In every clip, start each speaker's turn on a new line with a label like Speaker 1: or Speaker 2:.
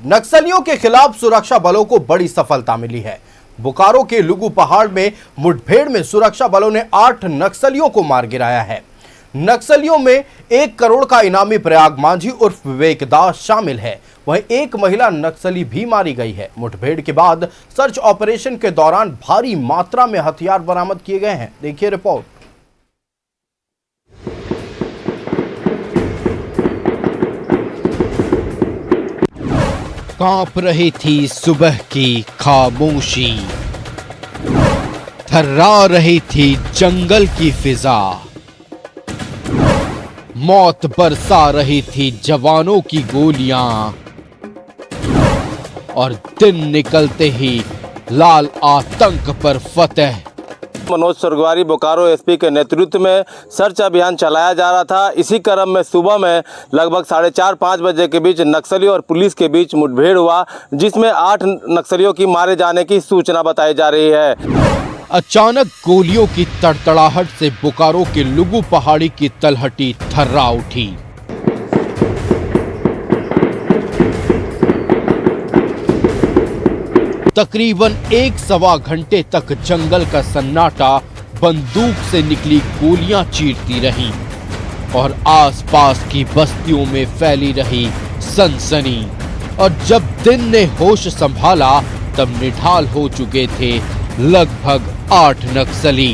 Speaker 1: नक्सलियों के खिलाफ सुरक्षा बलों को बड़ी सफलता मिली है। बोकारो के लुगु पहाड़ में मुठभेड़ में सुरक्षा बलों ने 8 नक्सलियों को मार गिराया है। नक्सलियों में 1 करोड़ का इनामी प्रयाग मांझी उर्फ विवेक दास शामिल है। वहीं एक महिला नक्सली भी मारी गई है। मुठभेड़ के बाद सर्च ऑपरेशन के दौरान भारी मात्रा में हथियार बरामद किए गए हैं। देखिए रिपोर्ट।
Speaker 2: कांप रही थी सुबह की खामोशी, थर्रा रही थी जंगल की फिजा, मौत बरसा रही थी जवानों की गोलियां और दिन निकलते ही लाल आतंक पर फतेह।
Speaker 3: मनोज स्वर्गवारी बोकारो एसपी के नेतृत्व में सर्च अभियान चलाया जा रहा था। इसी क्रम में सुबह में लगभग 4:30-5 बजे के बीच नक्सलियों और पुलिस के बीच मुठभेड़ हुआ, जिसमें 8 नक्सलियों की मारे जाने की सूचना बताई जा रही है।
Speaker 2: अचानक गोलियों की तड़तड़ाहट से बोकारो के लुगु पहाड़ी की तलहटी थर्रा उठी। तकरीबन 1-1.25 घंटे तक जंगल का सन्नाटा बंदूक से निकली गोलियां चीरती रहीं और आसपास की बस्तियों में फैली रही सनसनी। और जब दिन ने होश संभाला तब निढाल हो चुके थे लगभग 8 नक्सली।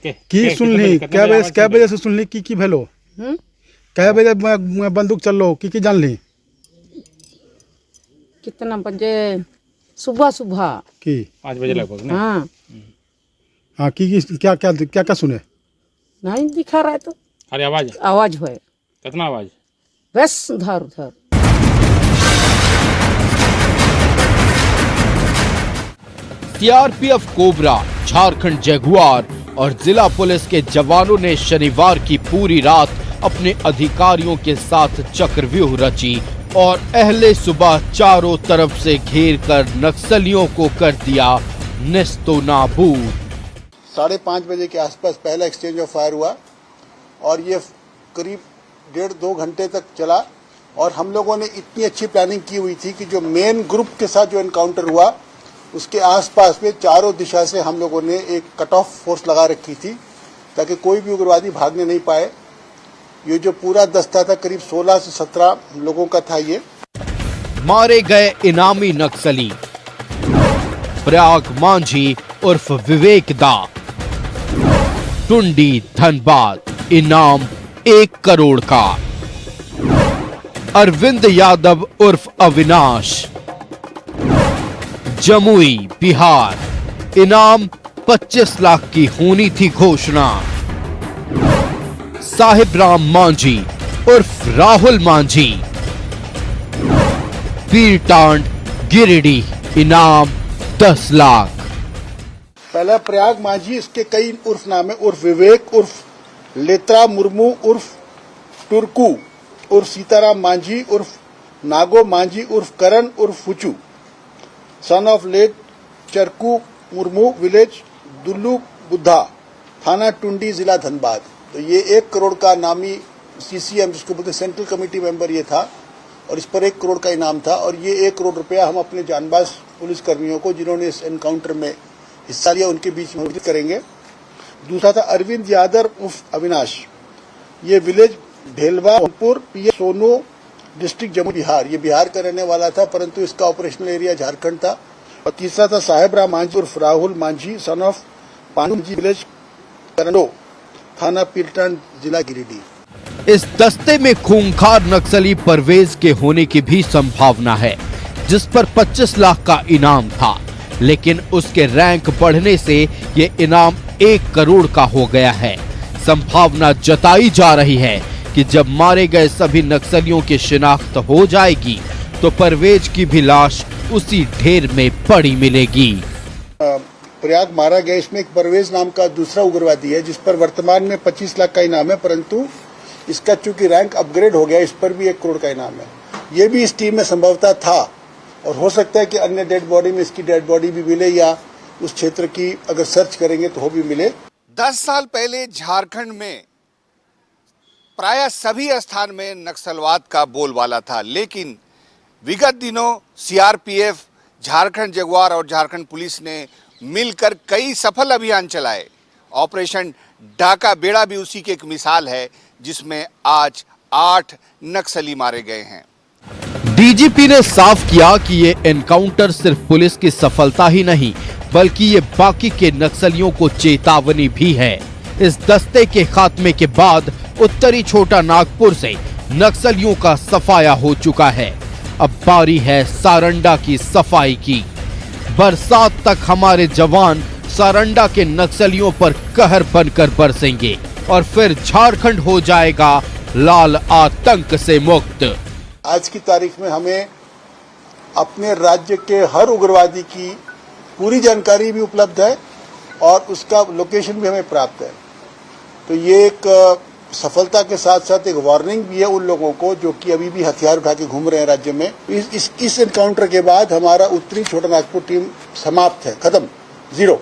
Speaker 4: की सुन ली क्या बजे से सुन ली की भेलो क्या बजे बंदूक चल लो की जान ली
Speaker 5: कितना बजे सुबह
Speaker 4: की
Speaker 6: 5 बजे लगभग।
Speaker 5: हाँ
Speaker 4: हाँ की क्या सुने
Speaker 5: नहीं दिखा रहा है तो
Speaker 6: अरे
Speaker 5: आवाज है।
Speaker 6: कितना आवाज?
Speaker 5: बस उधर
Speaker 2: सीआरपीएफ कोबरा, झारखंड जगुआर और जिला पुलिस के जवानों ने शनिवार की पूरी रात अपने अधिकारियों के साथ चक्रव्यूह रची और अहले सुबह चारों तरफ से घेर कर नक्सलियों को कर दिया नेस्तो नाबूद।
Speaker 7: 5:30 बजे के आसपास पहला एक्सचेंज ऑफ फायर हुआ और ये करीब 1.5-2 घंटे तक चला। और हम लोगों ने इतनी अच्छी प्लानिंग की हुई थी कि जो मेन ग्रुप के साथ जो एनकाउंटर हुआ उसके आसपास में चारों दिशा से हम लोगों ने एक कट ऑफ फोर्स लगा रखी थी ताकि कोई भी उग्रवादी भागने नहीं पाए। ये जो पूरा दस्ता था करीब 16 से 17 लोगों का था। ये
Speaker 2: मारे गए इनामी नक्सली प्रयाग मांझी उर्फ विवेक दा, टुंडी धनबाद, इनाम 1 करोड़ का। अरविंद यादव उर्फ अविनाश, जमुई बिहार, इनाम 25 लाख की होनी थी घोषणा। साहिब राम मांझी उर्फ राहुल मांझी, पीरटांड गिरिडीह, इनाम 10 लाख।
Speaker 7: पहला प्रयाग मांझी, इसके कई उर्फ नाम है। उर्फ विवेक उर्फ लेत्रा मुर्मू उर्फ टुरकू उर्फ सीताराम मांझी उर्फ नागो मांझी उर्फ करण उर्फ Phuchu, son of late Charku Murmu, village Dullu Buddha, थाना टुंडी, जिला धनबाद। तो ये 1 करोड़ का नामी सीसीएम जिसको बोलते सेंट्रल कमेटी मेंबर ये था और इस पर 1 करोड़ का इनाम था। और ये 1 करोड़ रुपया हम अपने जानबाज पुलिस कर्मियों को जिन्होंने इस एनकाउंटर में हिस्सा लिया उनके बीच में वितरित करेंगे। दूसरा था अरविंद यादव उर्फ अविनाश, ये विलेज ढेलवापुर, पीए सोनो, डिस्ट्रिक्ट जम्मू बिहार। ये बिहार का रहने वाला था परंतु इसका ऑपरेशनल एरिया झारखंड था। और तीसरा था साहेब राम मांझी उर्फ Rahul Manjhi, son of Pandu ji, village Karando, थाना पीरटांड, जिला गिरिडीह।
Speaker 2: इस दस्ते में खूंखार नक्सली परवेज के होने की भी संभावना है, जिस पर 25 लाख का इनाम था, लेकिन उसके रैंक बढ़ने से ये इनाम 1 करोड़ का हो गया है। संभावना जताई जा रही है कि जब मारे गए सभी नक्सलियों की शिनाख्त हो जाएगी तो परवेज की भी लाश उसी ढेर में पड़ी मिलेगी।
Speaker 7: प्रयाग मारा गया, इसमें एक परवेज नाम का दूसरा उग्रवादी है जिस पर वर्तमान में 25 लाख का इनाम है, परंतु इसका चूंकि रैंक अपग्रेड हो गया इस पर भी 1 करोड़ का इनाम है। ये भी इस टीम में संभवतः था और हो सकता है कि अन्य डेड बॉडी में इसकी डेड बॉडी भी मिले या उस क्षेत्र की अगर सर्च करेंगे तो वो भी मिले।
Speaker 8: 10 साल पहले झारखंड में
Speaker 6: प्रायः सभी स्थान में नक्सलवाद का बोलबाला था, लेकिन विगत दिनों सीआरपीएफ, झारखंड जगुआर और झारखंड पुलिस ने मिलकर कई सफल अभियान चलाए। ऑपरेशन ढाका बेड़ा भी उसी की एक मिसाल है, जिसमें आज 8 नक्सली मारे गए हैं।
Speaker 2: डीजीपी ने साफ किया कि ये एनकाउंटर सिर्फ पुलिस की सफलता ही नहीं, बल्कि ये बाकी के नक्सलियों को चेतावनी भी है। इस दस्ते के खात्मे के बाद उत्तरी छोटा नागपुर से नक्सलियों का सफाया हो चुका है। अब बारी है सारंडा की सफाई की। बरसात तक हमारे जवान सारंडा के नक्सलियों पर कहर बनकर बरसेंगे और फिर झारखंड हो जाएगा लाल आतंक से मुक्त।
Speaker 7: आज की तारीख में हमें अपने राज्य के हर उग्रवादी की पूरी जानकारी भी उपलब्ध है और उसका लोकेशन भी हमें प्राप्त है। तो ये एक सफलता के साथ साथ एक वार्निंग भी है उन लोगों को जो कि अभी भी हथियार उठा के घूम रहे हैं राज्य में। इस एनकाउंटर के बाद हमारा उत्तरी छोटा नागपुर टीम समाप्त है, खत्म, जीरो।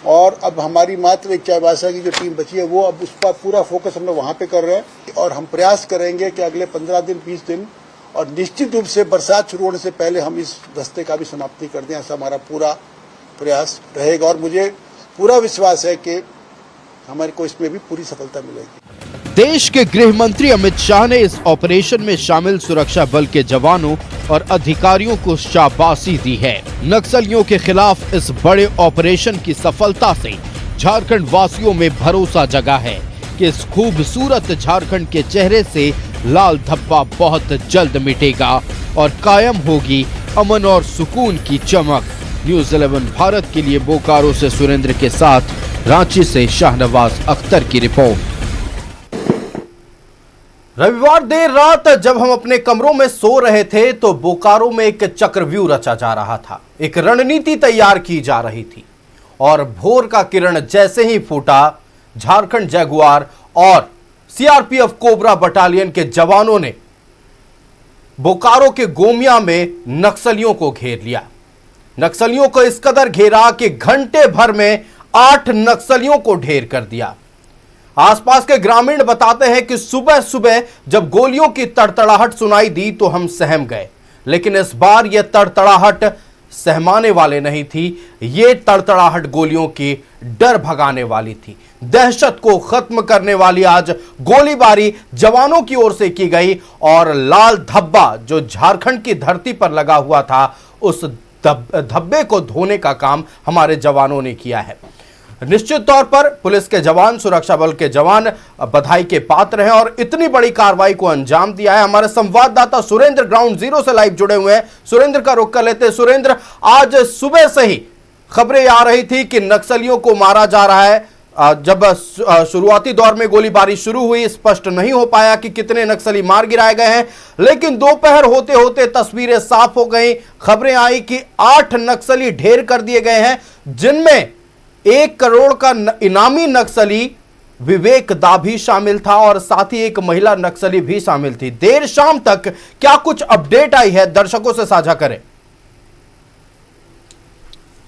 Speaker 7: और अब हमारी मात्र एक चाईबासा की जो टीम बची है वो अब उस पर पूरा फोकस हम लोग वहां पे कर रहे हैं और हम प्रयास करेंगे कि अगले 15 दिन 20 दिन और निश्चित रूप से बरसात शुरू होने से पहले हम इस दस्ते का भी समाप्ति कर दें, ऐसा हमारा पूरा प्रयास रहेगा। और मुझे पूरा विश्वास है कि हमारे को इसमें भी पूरी सफलता मिलेगी।
Speaker 2: देश के गृह मंत्री अमित शाह ने इस ऑपरेशन में शामिल सुरक्षा बल के जवानों और अधिकारियों को शाबाशी दी है। नक्सलियों के खिलाफ इस बड़े ऑपरेशन की सफलता से झारखंड वासियों में भरोसा जगा है कि इस खूबसूरत झारखंड के चेहरे से लाल धब्बा बहुत जल्द मिटेगा और कायम होगी अमन और सुकून की चमक। न्यूज़ 11 भारत के लिए बोकारो से सुरेंद्र के साथ रांची से शाहनवाज अख्तर की रिपोर्ट।
Speaker 1: रविवार देर रात जब हम अपने कमरों में सो रहे थे तो बोकारो में एक चक्रव्यूह रचा जा रहा था, एक रणनीति तैयार की जा रही थी और भोर का किरण जैसे ही फूटा, झारखंड जगुआर और सीआरपीएफ कोबरा बटालियन के जवानों ने बोकारो के गोमिया में नक्सलियों को घेर लिया। नक्सलियों को इस कदर घेरा कि घंटे भर में 8 नक्सलियों को ढेर कर दिया। आसपास के ग्रामीण बताते हैं कि सुबह सुबह जब गोलियों की तड़तड़ाहट सुनाई दी तो हम सहम गए, लेकिन इस बार यह तड़तड़ाहट सहमाने वाले नहीं थी, ये तड़तड़ाहट गोलियों की डर भगाने वाली थी। दहशत को खत्म करने वाली आज गोलीबारी जवानों की ओर से की गई और लाल धब्बा जो झारखंड की धरती पर लगा हुआ था उस धब्बे को धोने का काम हमारे जवानों ने किया है। निश्चित तौर पर पुलिस के जवान, सुरक्षा बल के जवान बधाई के पात्र हैं और इतनी बड़ी कार्रवाई को अंजाम दिया है। हमारे संवाददाता सुरेंद्र ग्राउंड जीरो से लाइव जुड़े हुए हैं। सुरेंद्र का रुख कर लेते हैं। सुरेंद्र, आज सुबह से ही खबरें आ रही थी कि नक्सलियों को मारा जा रहा है। जब शुरुआती दौर में गोलीबारी शुरू हुई, स्पष्ट नहीं हो पाया कि कितने नक्सली मार गिराए गए हैं, लेकिन दोपहर होते होते तस्वीरें साफ हो गई। खबरें आई कि 8 नक्सली ढेर कर दिए गए हैं, जिनमें 1 करोड़ का इनामी नक्सली विवेक दा भी शामिल था और साथ ही एक महिला नक्सली भी शामिल थी। देर शाम तक क्या कुछ अपडेट आई है, दर्शकों से साझा करें।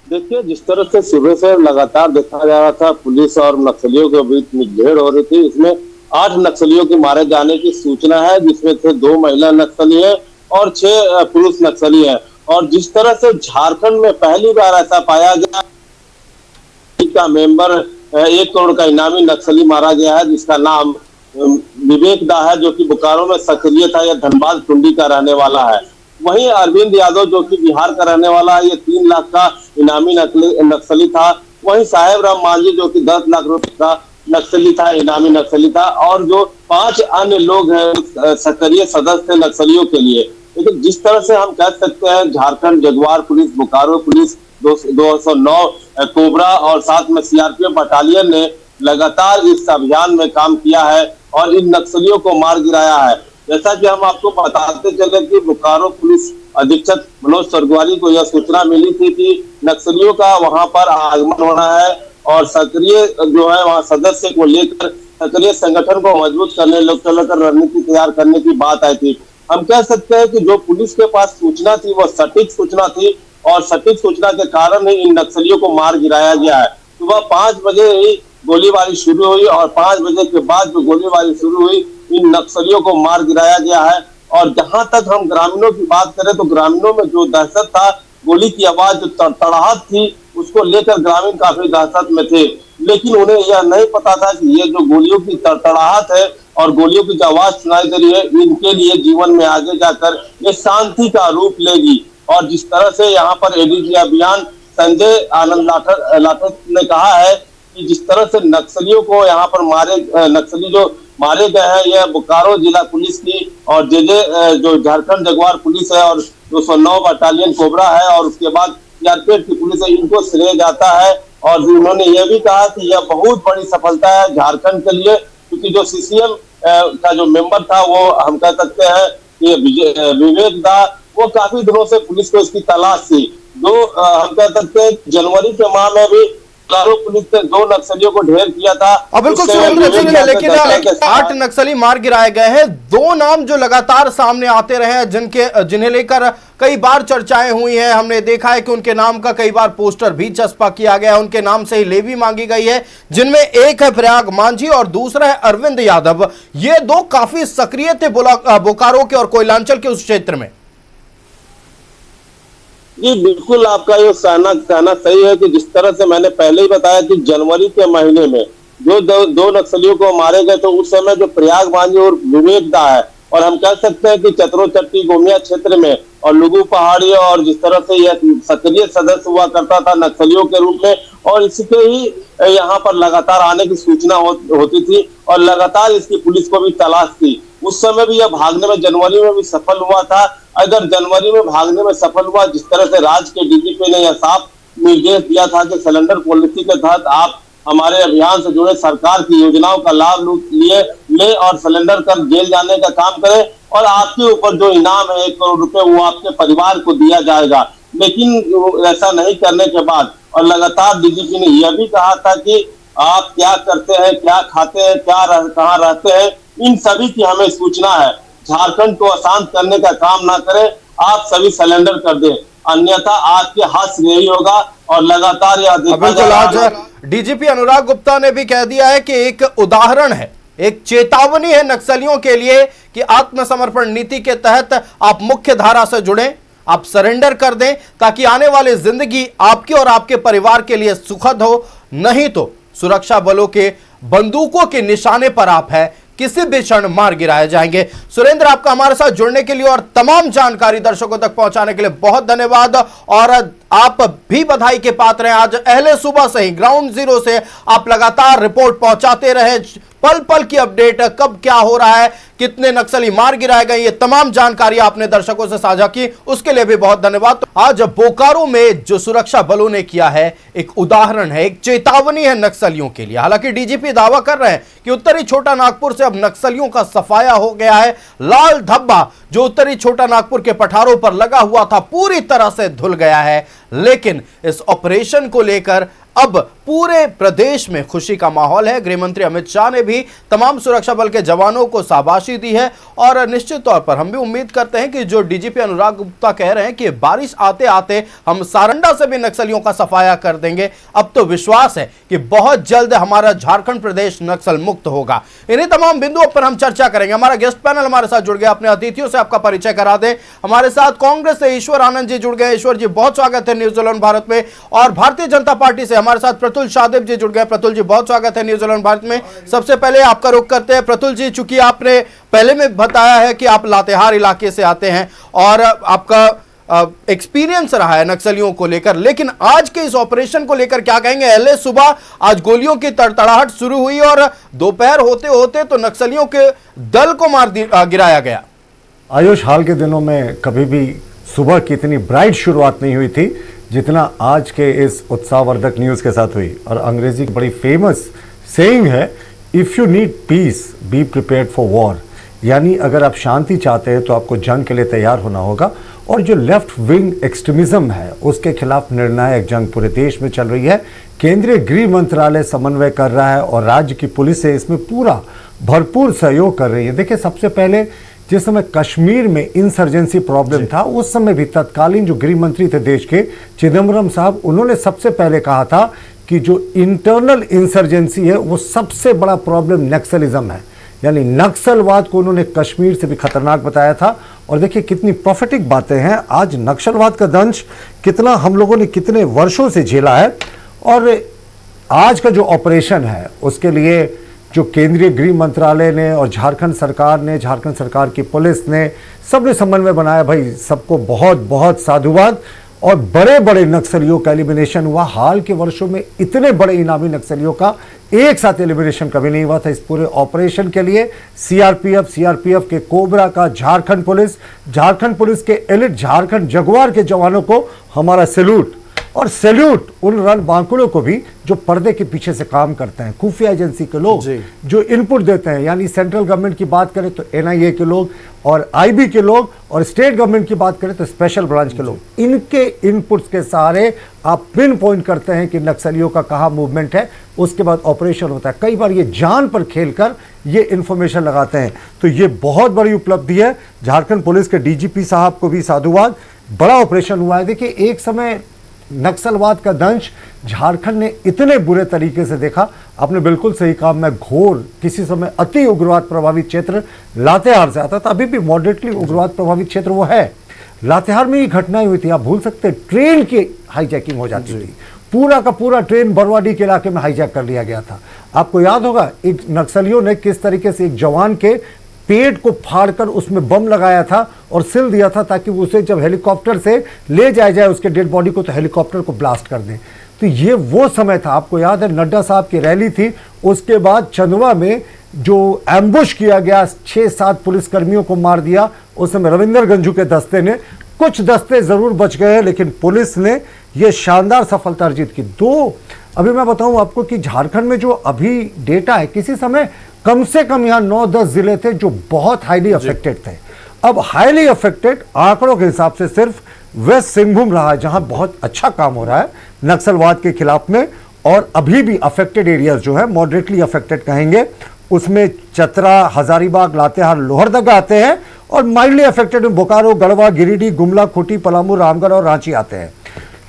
Speaker 3: देखिए, जिस तरह से सुबह से लगातार देखा जा रहा था पुलिस और नक्सलियों के बीच मुठभेड़ हो रही थी, इसमें 8 नक्सलियों के मारे जाने की सूचना है, जिसमें से 2 महिला नक्सली है और 6 पुरुष नक्सली है। और जिस तरह से झारखंड में पहली बार ऐसा पाया गया का मेंबर 1 करोड़ का इनामी नक्सली मारा गया है, जिसका नाम विवेक दा है, जो कि बोकारो में सक्रिय था, यह धनबाद टुंडी का रहने वाला है। वहीं अरविंद यादव जो कि बिहार का रहने वाला है, ये 3 लाख का इनामी नक्सली था। वहीं साहेब राम मांझी जो कि 10 लाख रुपए का नक्सली था, इनामी नक्सली था। और जो 5 अन्य लोग हैं सक्रिय सदस्य नक्सलियों के लिए। लेकिन जिस तरह से हम कह सकते हैं, Jharkhand Jaguar police, Bokaro police, 209 cobra और साथ में सीआरपीएफ बटालियन ने लगातार इस अभियान में काम किया है और इन नक्सलियों को मार गिराया है। जैसा कि हम आपको बताते चले कि बोकारो पुलिस अधीक्षक मनोज सरगवारी को यह सूचना मिली थी कि नक्सलियों का वहां पर आगमन होना है और सक्रिय जो है वहां सदस्य को लेकर सक्रिय संगठन को मजबूत करने, लेकर रणनीति तैयार करने की बात आई थी। हम कह सकते हैं कि जो पुलिस के पास सूचना थी वो सटीक सूचना थी और सटीक सूचना के कारण ही इन नक्सलियों को मार गिराया गया है। सुबह 5 बजे ही गोलीबारी शुरू हुई और 5 बजे के बाद जो गोलीबारी शुरू हुई, इन नक्सलियों को मार गिराया गया है। और जहां तक हम ग्रामीणों की बात करें तो ग्रामीणों में जो दहशत था, गोली की आवाज जो तड़तड़ाहट थी, उसको लेकर ग्रामीण काफी दहशत में थे। लेकिन उन्हें यह नहीं पता था कि ये जो गोलियों की तड़तड़ाहट है और गोलियों की जो आवाज सुनाई दे रही है, इनके लिए जीवन में आगे जाकर ये शांति का रूप लेगी। और जिस तरह से यहाँ पर एडीजी अभियान संजय आनंद लाठर ने कहा है कि जिस तरह से नक्सलियों को यहाँ पर नक्सली जो मारे गए हैं, यह बोकारो जिला पुलिस की और जो झारखंड जगुआर पुलिस है और 209 बटालियन कोबरा है और उसके बाद सीआरपीएफ की पुलिस है, इनको श्रेय जाता है। और उन्होंने यह भी कहा कि यह बहुत बड़ी सफलता है झारखंड के लिए, क्योंकि जो सीसीएम का जो मेंबर था, वो हम कह सकते हैं कि विवेक दा, वो काफी दिनों से पुलिस को इसकी तलाश थी। जो हम कह सकते हैं जनवरी के माह में भी पुलिस ने 2 नक्सलियों को ढेर किया था।
Speaker 1: अब बिल्कुल सुरेंद्र, लेकिन 8 नक्सली मार गिराए गए हैं। 2 नाम जो लगातार सामने आते रहे हैं, जिन्हें लेकर कई बार चर्चाएं हुई हैं। हमने देखा है कि उनके नाम का कई बार पोस्टर भी चस्पा किया गया है, उनके नाम से ही लेवी मांगी गई है, जिनमें एक है प्रयाग मांझी और दूसरा है अरविंद यादव। ये 2 काफी सक्रिय थे बोकारो के और कोयलांचल के उस क्षेत्र में।
Speaker 3: जी बिल्कुल, आपका ये कहना सही है कि जिस तरह से मैंने पहले ही बताया कि जनवरी के महीने में जो 2 नक्सलियों को मारे गए, तो उस समय जो प्रयाग मांझी और विवेक दा है, और हम कह सकते हैं कि चतरोचट्टी गोमिया क्षेत्र में और लुगू पहाड़ी, और जिस तरह से यह सक्रिय सदस्य हुआ करता था नक्सलियों के रूप में, और इसके ही यहाँ पर लगातार आने की सूचना होती थी और लगातार इसकी पुलिस को भी तलाश थी। उस समय भी यह भागने में जनवरी में भी सफल हुआ था। अगर जनवरी में भागने में सफल हुआ, जिस तरह से राज्य के डीजीपी ने यह साफ निर्देश दिया था कि सिलेंडर पॉलिसी के तहत आप हमारे अभियान से जुड़े सरकार की योजनाओं का लाभ ले और सिलेंडर कर जेल जाने का काम करें, और आपके ऊपर जो इनाम है 1 करोड़ रुपए, वो आपके परिवार को दिया जाएगा। लेकिन ऐसा नहीं करने के बाद और लगातार डीजीपी ने यह भी कहा था कि आप क्या करते हैं, क्या खाते हैं, कहाँ रहते हैं, इन सभी की हमें सूचना है। झारखंड को अशांत करने का काम ना करें, आप सभी सिलेंडर कर दें, अन्यथा आपके हाथ से यही होगा। और लगातार यह
Speaker 1: बिल्कुल, आज डीजीपी अनुराग गुप्ता ने भी कह दिया है कि एक उदाहरण है, एक चेतावनी है नक्सलियों के लिए कि आत्मसमर्पण नीति के तहत आप मुख्य धारा से जुड़ें, आप सरेंडर कर दें, ताकि आने वाली जिंदगी आपके और आपके परिवार के लिए सुखद हो। नहीं तो सुरक्षा बलों के बंदूकों के निशाने पर आप है, किसी भी क्षण मार गिराए जाएंगे। सुरेंद्र, आपका हमारे साथ जुड़ने के लिए और तमाम जानकारी दर्शकों तक पहुंचाने के लिए बहुत धन्यवाद। और आप भी बधाई के पात्र हैं। आज अहले सुबह से ही ग्राउंड जीरो से आप लगातार रिपोर्ट पहुंचाते रहे, पल पल की अपडेट, कब क्या हो रहा है, कितने नक्सली मार गिराए गए, ये तमाम जानकारी आपने दर्शकों से साझा की, उसके लिए भी बहुत धन्यवाद। तो आज बोकारो में जो सुरक्षा बलों ने किया है, एक उदाहरण है, एक चेतावनी है नक्सलियों के लिए। हालांकि डीजीपी दावा कर रहे हैं कि उत्तरी छोटा नागपुर से अब नक्सलियों का सफाया हो गया है। लाल धब्बा जो उत्तरी छोटा नागपुर के पठारों पर लगा हुआ था, पूरी तरह से धुल गया है। लेकिन इस ऑपरेशन को लेकर अब पूरे प्रदेश में खुशी का माहौल है। गृह मंत्री अमित शाह ने भी तमाम सुरक्षा बल के जवानों को शाबाशी दी है। और निश्चित तौर पर हम भी उम्मीद करते हैं कि जो डीजीपी अनुराग गुप्ता कह रहे हैं कि बारिश आते आते हम सारंडा से भी नक्सलियों का सफाया कर देंगे, अब तो विश्वास है कि बहुत जल्द हमारा झारखंड प्रदेश नक्सल मुक्त होगा। इन्हीं तमाम बिंदुओं पर हम चर्चा करेंगे। हमारा गेस्ट पैनल हमारे साथ जुड़ गया, अपने अतिथियों से आपका परिचय करा दें। हमारे साथ कांग्रेस से ईश्वर आनंद जी जुड़ गए। ईश्वर जी, बहुत स्वागत है न्यूज 11 भारत में। और भारतीय जनता पार्टी से हमारे साथ प्रतुल शाहदेव जी जुड़ गए। प्रतुल जी, बहुत स्वागत है न्यूज 11 भारत में। सबसे पहले आपका रुख करते हैं। प्रतुल जी, चूंकि आपने पहले में बताया है कि आप लातेहार इलाके से आते हैं और आपका एक्सपीरियंस रहा है नक्सलियों को लेकर, लेकिन आज के इस ऑपरेशन को लेकर क्या कहेंगे? अहले सुबह आज गोलियों की तड़तड़ाहट शुरू हुई और दोपहर होते होते तो नक्सलियों के दल को मार गिराया गया।
Speaker 8: आयुष, हाल के दिनों में कभी भी सुबह की इतनी ब्राइट शुरुआत नहीं हुई थी जितना आज के इस उत्साहवर्धक न्यूज़ के साथ हुई। और अंग्रेजी की बड़ी फेमस सेइंग है, if you need piece be prepared for war, यानी अगर आप शांति चाहते हैं तो आपको जंग के लिए तैयार होना होगा। और जो लेफ्ट विंग एक्सट्रीमिज्म है उसके खिलाफ निर्णायक जंग पूरे देश में चल रही है। केंद्रीय गृह मंत्रालय समन्वय कर रहा है और राज्य की पुलिस है इसमें पूरा भरपूर सहयोग कर रही है। देखिए, सबसे पहले जिस समय कश्मीर में इंसर्जेंसी प्रॉब्लम था, उस समय भी तत्कालीन जो गृह मंत्री थे देश के, चिदम्बरम साहब, उन्होंने सबसे पहले कहा था कि जो इंटरनल इंसर्जेंसी है वो सबसे बड़ा प्रॉब्लम नक्सलिज्म है, यानी नक्सलवाद को उन्होंने कश्मीर से भी खतरनाक बताया था। और देखिए कितनी प्रोफेटिक बातें हैं, आज नक्सलवाद का दंश कितना हम लोगों ने कितने वर्षों से झेला है। और आज का जो ऑपरेशन है उसके लिए जो केंद्रीय गृह मंत्रालय ने और झारखंड सरकार की पुलिस ने सबने समन्वय बनाया, भाई सबको बहुत बहुत साधुवाद। और बड़े बड़े नक्सलियों का एलिमिनेशन हुआ। हाल के वर्षों में इतने बड़े इनामी नक्सलियों का एक साथ एलिमिनेशन कभी नहीं हुआ था। इस पूरे ऑपरेशन के लिए सीआरपीएफ के कोबरा का, झारखंड पुलिस के एलिट झारखंड जगुआर के जवानों को हमारा सैल्यूट। और सैल्यूट उन रणबांकुरों को भी जो पर्दे के पीछे से काम करते हैं, खुफिया एजेंसी के लोग जो इनपुट देते हैं, यानी सेंट्रल गवर्नमेंट की बात करें तो एनआईए के लोग और आईबी के लोग, और स्टेट गवर्नमेंट की बात करें तो स्पेशल ब्रांच के लोग। इनके इनपुट्स के सहारे आप पिन पॉइंट करते हैं कि नक्सलियों का कहाँ मूवमेंट है, उसके बाद ऑपरेशन होता है। कई बार ये जान पर खेलकर ये इंफॉर्मेशन लगाते हैं। तो ये बहुत बड़ी उपलब्धि है। झारखंड पुलिस के डीजीपी साहब को भी साधुवाद। बड़ा ऑपरेशन हुआ है। देखिए एक समय नक्सलवाद का दंश झारखंड ने इतने बुरे तरीके से देखा। आपने बिल्कुल सही कहा। मैं घोर किसी समय अति उग्रवाद प्रभावित क्षेत्र लातेहार से आता था, अभी भी मॉडरेटली उग्रवाद प्रभावित क्षेत्र वो है। लातेहार में ये घटनाएं हुई थी, आप भूल सकते हैं, ट्रेन की हाईजैकिंग हो जाती थी। पूरा का पूरा ट्रेन बरवाडी के इलाके में हाईजैक कर लिया गया था। आपको याद होगा एक नक्सलियों ने किस तरीके से एक जवान के पेट को फाड़कर उसमें बम लगाया था और सिल दिया था ताकि उसे जब हेलीकॉप्टर से ले जाया जाए उसके डेड बॉडी को तो हेलीकॉप्टर को ब्लास्ट कर दें। तो ये वो समय था। आपको याद है नड्डा साहब की रैली थी, उसके बाद चंदवा में जो एम्बुश किया गया, 6-7 पुलिसकर्मियों को मार दिया। उस समय रविंदर गंजू के दस्ते ने, कुछ दस्ते जरूर बच गए हैं लेकिन पुलिस ने यह शानदार सफलता अर्जित की। अभी मैं बताऊं आपको कि झारखंड में जो अभी डेटा है, किसी समय कम से कम यहाँ 9-10 जिले थे जो बहुत हाईली अफेक्टेड थे। अब हाईली अफेक्टेड आंकड़ों के हिसाब से सिर्फ वेस्ट सिंहभूम रहा है जहां बहुत अच्छा काम हो रहा है नक्सलवाद के खिलाफ में। और अभी भी अफेक्टेड एरियाज जो है मॉडरेटली अफेक्टेड कहेंगे, उसमें चतरा, हजारीबाग, लातेहार, लोहरदगा आते हैं। और माइल्डली अफेक्टेड में बोकारो, गढ़वा, गिरिडीह, गुमला, खूंटी, पलामू, रामगढ़ और रांची आते हैं।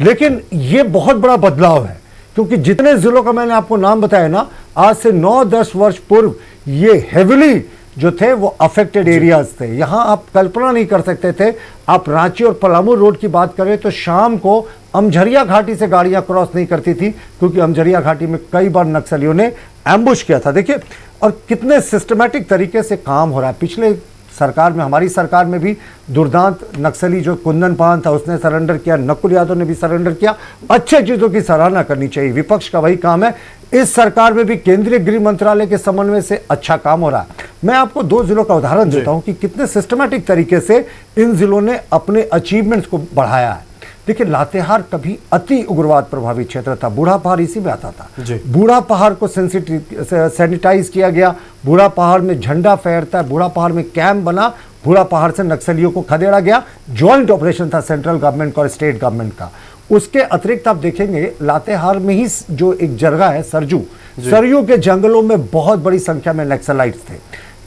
Speaker 8: लेकिन ये बहुत बड़ा बदलाव है क्योंकि जितने जिलों का मैंने आपको नाम बताया ना, आज से 9-10 वर्ष पूर्व ये हेविली जो थे वो अफेक्टेड एरियाज थे। यहां आप कल्पना नहीं कर सकते थे। आप रांची और पलामू रोड की बात करें तो शाम को अमझरिया घाटी से गाड़ियां क्रॉस नहीं करती थी क्योंकि अमझरिया घाटी में कई बार नक्सलियों ने एम्बुश किया था। देखिए और कितने सिस्टमैटिक तरीके से काम हो रहा है। पिछले सरकार में, हमारी सरकार में भी दुर्दांत नक्सली जो कुंदन पान था उसने सरेंडर किया, नकुल यादव ने भी सरेंडर किया। अच्छे चीजों की सराहना करनी चाहिए, विपक्ष का वही काम है। इस सरकार में भी केंद्रीय गृह मंत्रालय के समन्वय से अच्छा काम हो रहा है। मैं आपको 2 जिलों का उदाहरण देता हूं कि कितने सिस्टमैटिक तरीके से इन जिलों ने अपने अचीवमेंट्स को बढ़ाया है। देखिए लातेहार कभी अति उग्रवाद प्रभावित क्षेत्र था, बूढ़ा पहाड़ इसी में आता था। बूढ़ा पहाड़ को सैनिटाइज किया गया, बूढ़ा पहाड़ में झंडा फहरता है, बूढ़ा पहाड़ में कैंप बना, बूढ़ा पहाड़ से नक्सलियों को खदेड़ा गया। ज्वाइंट ऑपरेशन था सेंट्रल गवर्नमेंट का और स्टेट गवर्नमेंट का। उसके अतिरिक्त आप देखेंगे लातेहार में ही जो एक जगह है सरयू के जंगलों में बहुत बड़ी संख्या में नक्सलाइट्स थे।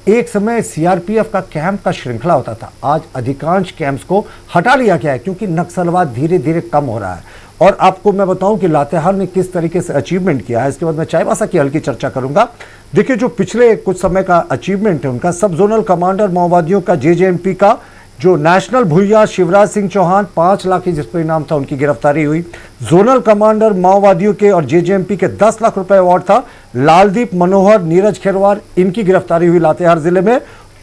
Speaker 8: एक समय सीआरपीएफ का कैंप का श्रृंखला होता था, आज अधिकांश कैंप्स को हटा लिया गया है क्योंकि नक्सलवाद धीरे धीरे कम हो रहा है। और आपको मैं बताऊं कि लातेहार ने किस तरीके से अचीवमेंट किया है, इसके बाद मैं चाईबासा की हल्की चर्चा करूंगा। देखिए जो पिछले कुछ समय का अचीवमेंट है उनका, सब जोनल कमांडर माओवादियों का जेजेएमपी का जो नेशनल भूया शिवराज सिंह चौहान 5 लाख जिस पर इनाम था उनकी गिरफ्तारी हुई। जोनल कमांडर माओवादियों के और जेजेएमपी के 10 लाख रुपए अवार्ड था। लालदीप मनोहर, नीरज खेरवार, इनकी गिरफ्तारी हुई लातेहार जिले में।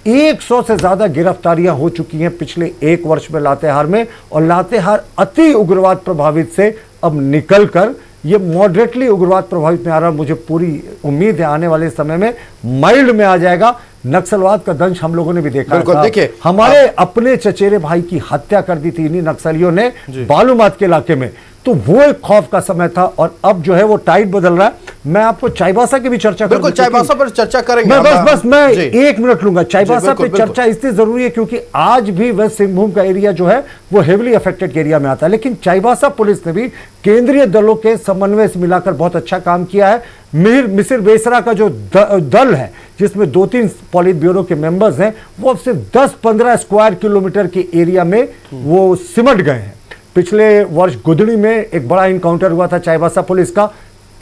Speaker 8: 100 से ज्यादा गिरफ्तारियां हो चुकी हैं पिछले 1 वर्ष में लातेहार में। और लातेहार अति उग्रवाद प्रभावित से अब निकलकर ये मॉडरेटली उग्रवाद प्रभावित में आ रहा। मुझे पूरी उम्मीद है आने वाले समय में माइल्ड में आ जाएगा। नक्सलवाद का दंश हम लोगों ने भी देखा था। देखिए हमारे अपने चचेरे भाई की हत्या कर दी थी इन्हीं नक्सलियों ने बालूमाथ के इलाके में, तो वो एक खौफ का समय था। और अब जो है वो टाइट बदल रहा है। मैं आपको चाईबासा की भी चर्चा करूंगा,
Speaker 1: चाईबासा पर चर्चा करेंगे।
Speaker 8: मैं 1 मिनट लूंगा। चाईबासा पे चर्चा इसलिए जरूरी है क्योंकि आज भी वेस्ट सिंहभूम का एरिया जो है वो हेविली अफेक्टेड एरिया में आता है। लेकिन चाईबासा पुलिस ने भी केंद्रीय दलों के समन्वय से मिलाकर बहुत अच्छा काम किया है। मिसिर बेसरा का जो दल है जिसमें 2-3 पॉलिट ब्यूरो के मेंबर्स हैं, वो अब सिर्फ 10-15 स्क्वायर किलोमीटर के एरिया में वो सिमट गए हैं। पिछले वर्ष गुदड़ी में एक बड़ा इनकाउंटर हुआ था चाईबासा पुलिस का,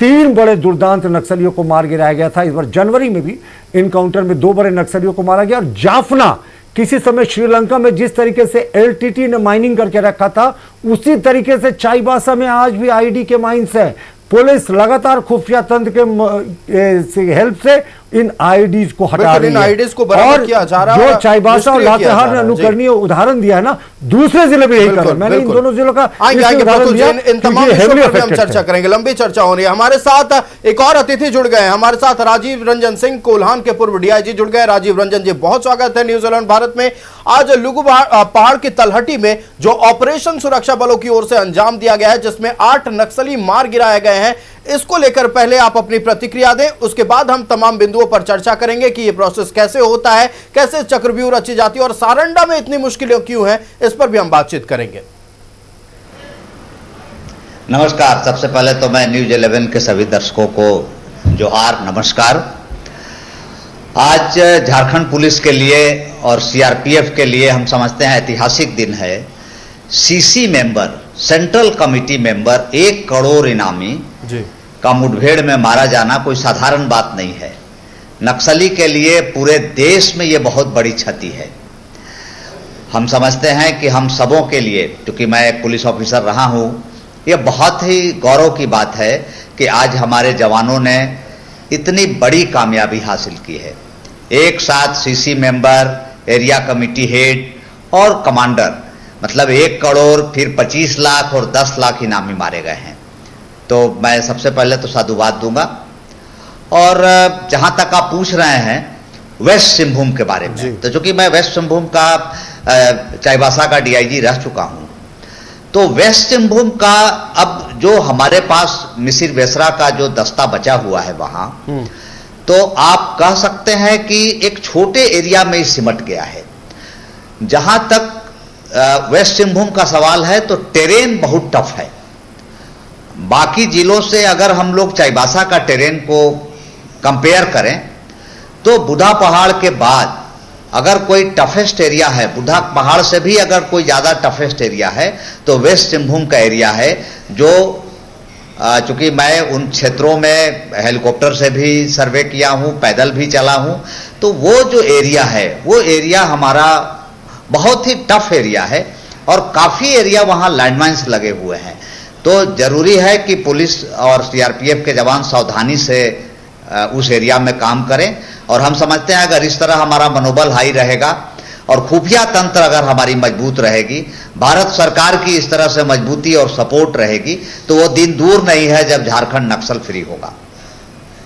Speaker 8: 3 बड़े दुर्दांत नक्सलियों को मार गिराया गया था। इस बार जनवरी में भी इनकाउंटर में 2 बड़े नक्सलियों को मारा गया। और जाफना, किसी समय श्रीलंका में जिस तरीके से एलटीटी ने माइनिंग करके रखा था, उसी तरीके से चाईबासा में आज भी आईडी के माइंस है। पुलिस लगातार खुफिया तंत्र के हेल्प से इन आईडीज को हटा रही है।
Speaker 1: आईडीज को बरामद किया जा रहा है।
Speaker 8: जो चाईबासा और लातेहार ने अनुकरणीय उदाहरण दिया है ना, दूसरे जिले में यही करो। मैंने इन दोनों जिलों का उदाहरण दिया।
Speaker 1: इन तमाम विषयों पर हम चर्चा करेंगे, लंबी चर्चा हो रही है। हमारे साथ एक और अतिथि जुड़ गए हैं। हमारे साथ राजीव रंजन सिंह, कोल्हान के पूर्व डीआईजी जुड़ गए। राजीव रंजन जी, बहुत स्वागत है न्यूज 11 भारत में। आज लुगु पहाड़ की तलहटी में जो ऑपरेशन सुरक्षा बलों की ओर से अंजाम दिया गया है, जिसमें 8 नक्सली मार गिराए गए हैं, इसको लेकर पहले आप अपनी प्रतिक्रिया दें, उसके बाद हम तमाम बिंदुओं पर चर्चा करेंगे कि यह प्रोसेस कैसे होता है, कैसे चक्रव्यूह रची जाती है और सारंडा में इतनी मुश्किलें क्यों हैं, इस पर भी हम बातचीत करेंगे।
Speaker 9: नमस्कार। सबसे पहले तो मैं न्यूज 11 के सभी दर्शकों को जोहार, नमस्कार। आज झारखंड पुलिस के लिए और सीआरपीएफ के लिए हम समझते हैं ऐतिहासिक दिन है। CC member, central committee member, 1 crore इनामी का मुठभेड़ में मारा जाना कोई साधारण बात नहीं है। नक्सली के लिए पूरे देश में यह बहुत बड़ी क्षति है। हम समझते हैं कि हम सबों के लिए, क्योंकि मैं एक पुलिस ऑफिसर रहा हूं, यह बहुत ही गौरव की बात है कि आज हमारे जवानों ने इतनी बड़ी कामयाबी हासिल की है। एक साथ CC member, area committee head और कमांडर, मतलब 1 करोड़, फिर 25 लाख और 10 लाख इनामी मारे गए हैं। तो मैं सबसे पहले तो साधुवाद दूंगा। और जहां तक आप पूछ रहे हैं वेस्ट सिंहभूम के बारे में, तो चूंकि मैं वेस्ट सिंहभूम का चाईबासा का डीआईजी रह चुका हूं, तो वेस्ट सिंहभूम का अब जो हमारे पास मिसिर बेसरा का जो दस्ता बचा हुआ है वहां, तो आप कह सकते हैं कि एक छोटे एरिया में सिमट गया है। जहां तक वेस्ट सिंहभूम का सवाल है तो टेरेन बहुत टफ है। बाकी जिलों से अगर हम लोग चाईबासा का टेरेन को कंपेयर करें तो बुढ़ा पहाड़ के बाद अगर कोई टफेस्ट एरिया है, बुढ़ा पहाड़ से भी अगर कोई ज़्यादा टफेस्ट एरिया है तो वेस्ट सिंहभूम का एरिया है। जो चूंकि मैं उन क्षेत्रों में हेलीकॉप्टर से भी सर्वे किया हूं, पैदल भी चला हूं, तो वो जो एरिया है वो एरिया हमारा बहुत ही टफ एरिया है और काफ़ी एरिया वहाँ लैंडमाइंस लगे हुए हैं। तो जरूरी है कि पुलिस और सीआरपीएफ के जवान सावधानी से उस एरिया में काम करें। और हम समझते हैं अगर इस तरह हमारा मनोबल हाई रहेगा और खुफिया तंत्र अगर हमारी मजबूत रहेगी, भारत सरकार की इस तरह से मजबूती और सपोर्ट रहेगी, तो वो दिन दूर नहीं है जब झारखंड नक्सल फ्री होगा।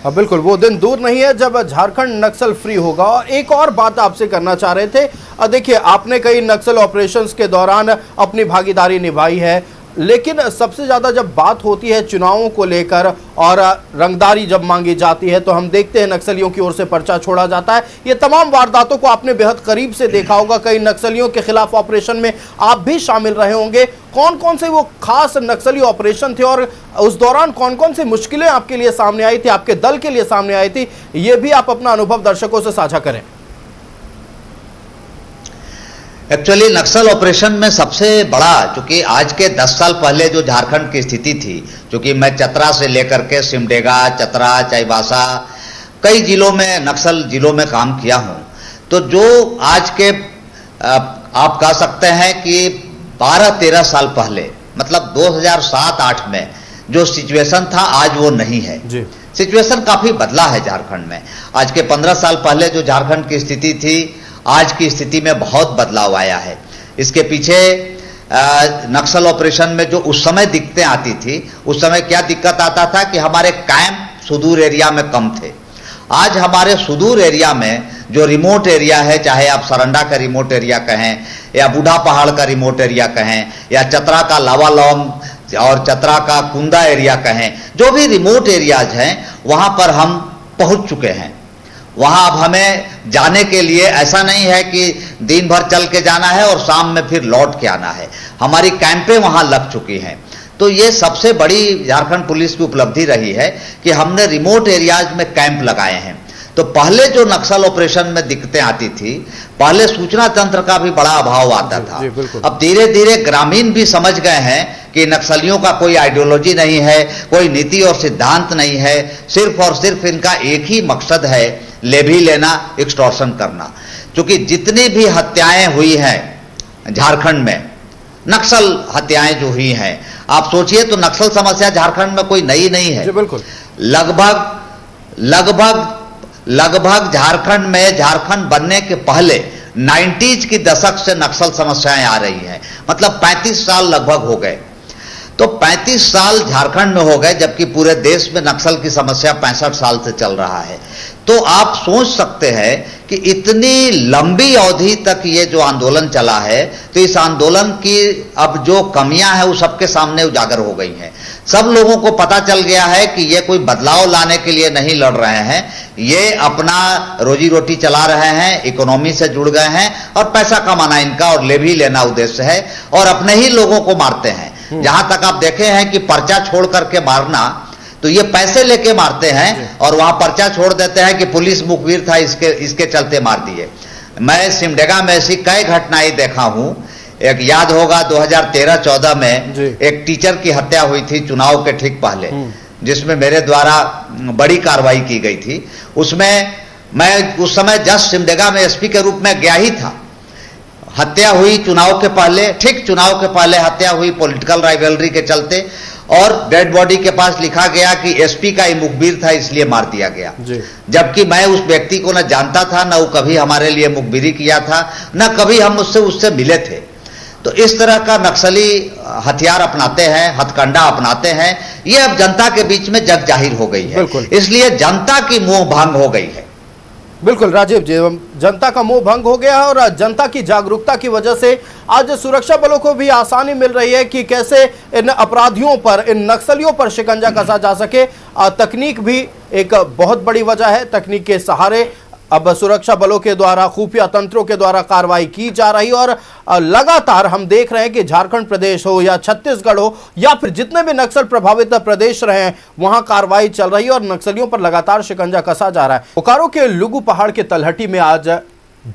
Speaker 1: हाँ बिल्कुल, वो दिन दूर नहीं है जब झारखंड नक्सल फ्री होगा। और एक और बात आपसे करना चाह रहे थे, देखिए आपने कई नक्सल ऑपरेशंस के दौरान अपनी भागीदारी निभाई है, लेकिन सबसे ज़्यादा जब बात होती है चुनावों को लेकर और रंगदारी जब मांगी जाती है तो हम देखते हैं नक्सलियों की ओर से पर्चा छोड़ा जाता है। ये तमाम वारदातों को आपने बेहद करीब से देखा होगा, कई नक्सलियों के खिलाफ ऑपरेशन में आप भी शामिल रहे होंगे। कौन कौन से वो खास नक्सली ऑपरेशन थे और उस दौरान कौन कौन सी मुश्किलें आपके लिए सामने आई थी, आपके दल के लिए सामने आई थी, ये भी आप अपना अनुभव दर्शकों से साझा करें।
Speaker 9: एक्चुअली नक्सल ऑपरेशन में सबसे बड़ा, चूंकि आज के 10 साल पहले जो झारखंड की स्थिति थी, चूंकि मैं चतरा से लेकर के सिमडेगा, चतरा, चाईबासा, कई जिलों में नक्सल जिलों में काम किया हूं, तो जो आज के आप कह सकते हैं कि 12-13 साल पहले, मतलब 2007-8 में जो सिचुएशन था आज वो नहीं है। सिचुएशन काफी बदला है झारखंड में। आज के 15 साल पहले जो झारखंड की स्थिति थी, आज की स्थिति में बहुत बदलाव आया है। इसके पीछे नक्सल ऑपरेशन में जो उस समय दिक्कतें आती थी, उस समय क्या दिक्कत आता था कि हमारे कैंप सुदूर एरिया में कम थे। आज हमारे सुदूर एरिया में जो रिमोट एरिया है, चाहे आप सारंडा का रिमोट एरिया कहें या बूढ़ा पहाड़ का रिमोट एरिया कहें या चतरा का लावालौंग और चतरा का कुंदा एरिया कहें, जो भी रिमोट एरियाज हैं वहाँ पर हम पहुँच चुके हैं। वहाँ अब हमें जाने के लिए ऐसा नहीं है कि दिन भर चल के जाना है और शाम में फिर लौट के आना है। हमारी कैंपें वहाँ लग चुकी हैं। तो ये सबसे बड़ी झारखंड पुलिस की उपलब्धि रही है कि हमने रिमोट एरियाज में कैंप लगाए हैं। तो पहले जो नक्सल ऑपरेशन में दिक्कतें आती थी, पहले सूचना तंत्र का भी बड़ा अभाव आता था। अब धीरे धीरे ग्रामीण भी समझ गए हैं कि नक्सलियों का कोई आइडियोलॉजी नहीं है, कोई नीति और सिद्धांत नहीं है, सिर्फ और सिर्फ इनका एक ही मकसद है, लेवी लेना, एक्सटॉर्शन करना। क्योंकि जितनी भी हत्याएं हुई हैं झारखंड में, नक्सल हत्याएं जो हुई हैं, आप सोचिए तो नक्सल समस्या झारखंड में कोई नई नहीं है।
Speaker 1: बिल्कुल।
Speaker 9: लगभग झारखंड में, झारखंड बनने के पहले 90s की दशक से नक्सल समस्याएं आ रही हैं। मतलब 35 साल लगभग हो गए। तो 35 साल झारखंड में हो गए, जबकि पूरे देश में नक्सल की समस्या 65 साल से चल रहा है। तो आप सोच सकते हैं कि इतनी लंबी अवधि तक ये जो आंदोलन चला है, तो इस आंदोलन की अब जो कमियां हैं वो सबके सामने उजागर हो गई हैं। सब लोगों को पता चल गया है कि ये कोई बदलाव लाने के लिए नहीं लड़ रहे हैं, ये अपना रोजी रोटी चला रहे हैं, इकोनॉमी से जुड़ गए हैं और पैसा कमाना इनका और लेवी लेना उद्देश्य है, और अपने ही लोगों को मारते हैं। जहां तक आप देखे हैं कि पर्चा छोड़ करके मारना, तो ये पैसे लेके मारते हैं और वहां पर्चा छोड़ देते हैं कि पुलिस मुखबिर था, इसके चलते मार दिए। मैं सिमडेगा में ऐसी कई घटनाएं देखा हूं। एक याद होगा 2013-14 में एक टीचर की हत्या हुई थी चुनाव के ठीक पहले, जिसमें मेरे द्वारा बड़ी कार्रवाई की गई थी। उसमें मैं उस समय जस्ट सिमडेगा में एसपी के रूप में गया ही था। हत्या हुई चुनाव के पहले, ठीक चुनाव के पहले हत्या हुई पॉलिटिकल राइवलरी के चलते, और डेड बॉडी के पास लिखा गया कि एसपी का ही मुखबिर था इसलिए मार दिया गया। जबकि मैं उस व्यक्ति को न जानता था, न वो कभी हमारे लिए मुखबिरी किया था, न कभी हम उससे मिले थे। तो इस तरह का नक्सली हथियार अपनाते हैं, हथकंडा अपनाते हैं, ये अब जनता के बीच में जग जाहिर हो गई है। इसलिए जनता की मोह भंग हो गई है।
Speaker 1: बिल्कुल राजीव जी, जनता का मोह भंग हो गया है और जनता की जागरूकता की वजह से आज सुरक्षा बलों को भी आसानी मिल रही है कि कैसे इन अपराधियों पर, इन नक्सलियों पर शिकंजा कसा जा सके। तकनीक भी एक बहुत बड़ी वजह है। तकनीक के सहारे अब सुरक्षा बलों के द्वारा, खुफिया तंत्रों के द्वारा कार्रवाई की जा रही है और लगातार हम देख रहे हैं कि झारखंड प्रदेश हो या छत्तीसगढ़ हो या फिर जितने भी नक्सल प्रभावित प्रदेश रहे हैं, वहां कार्रवाई चल रही है और नक्सलियों पर लगातार शिकंजा कसा जा रहा है। बोकारो के लुगु पहाड़ के तलहटी में आज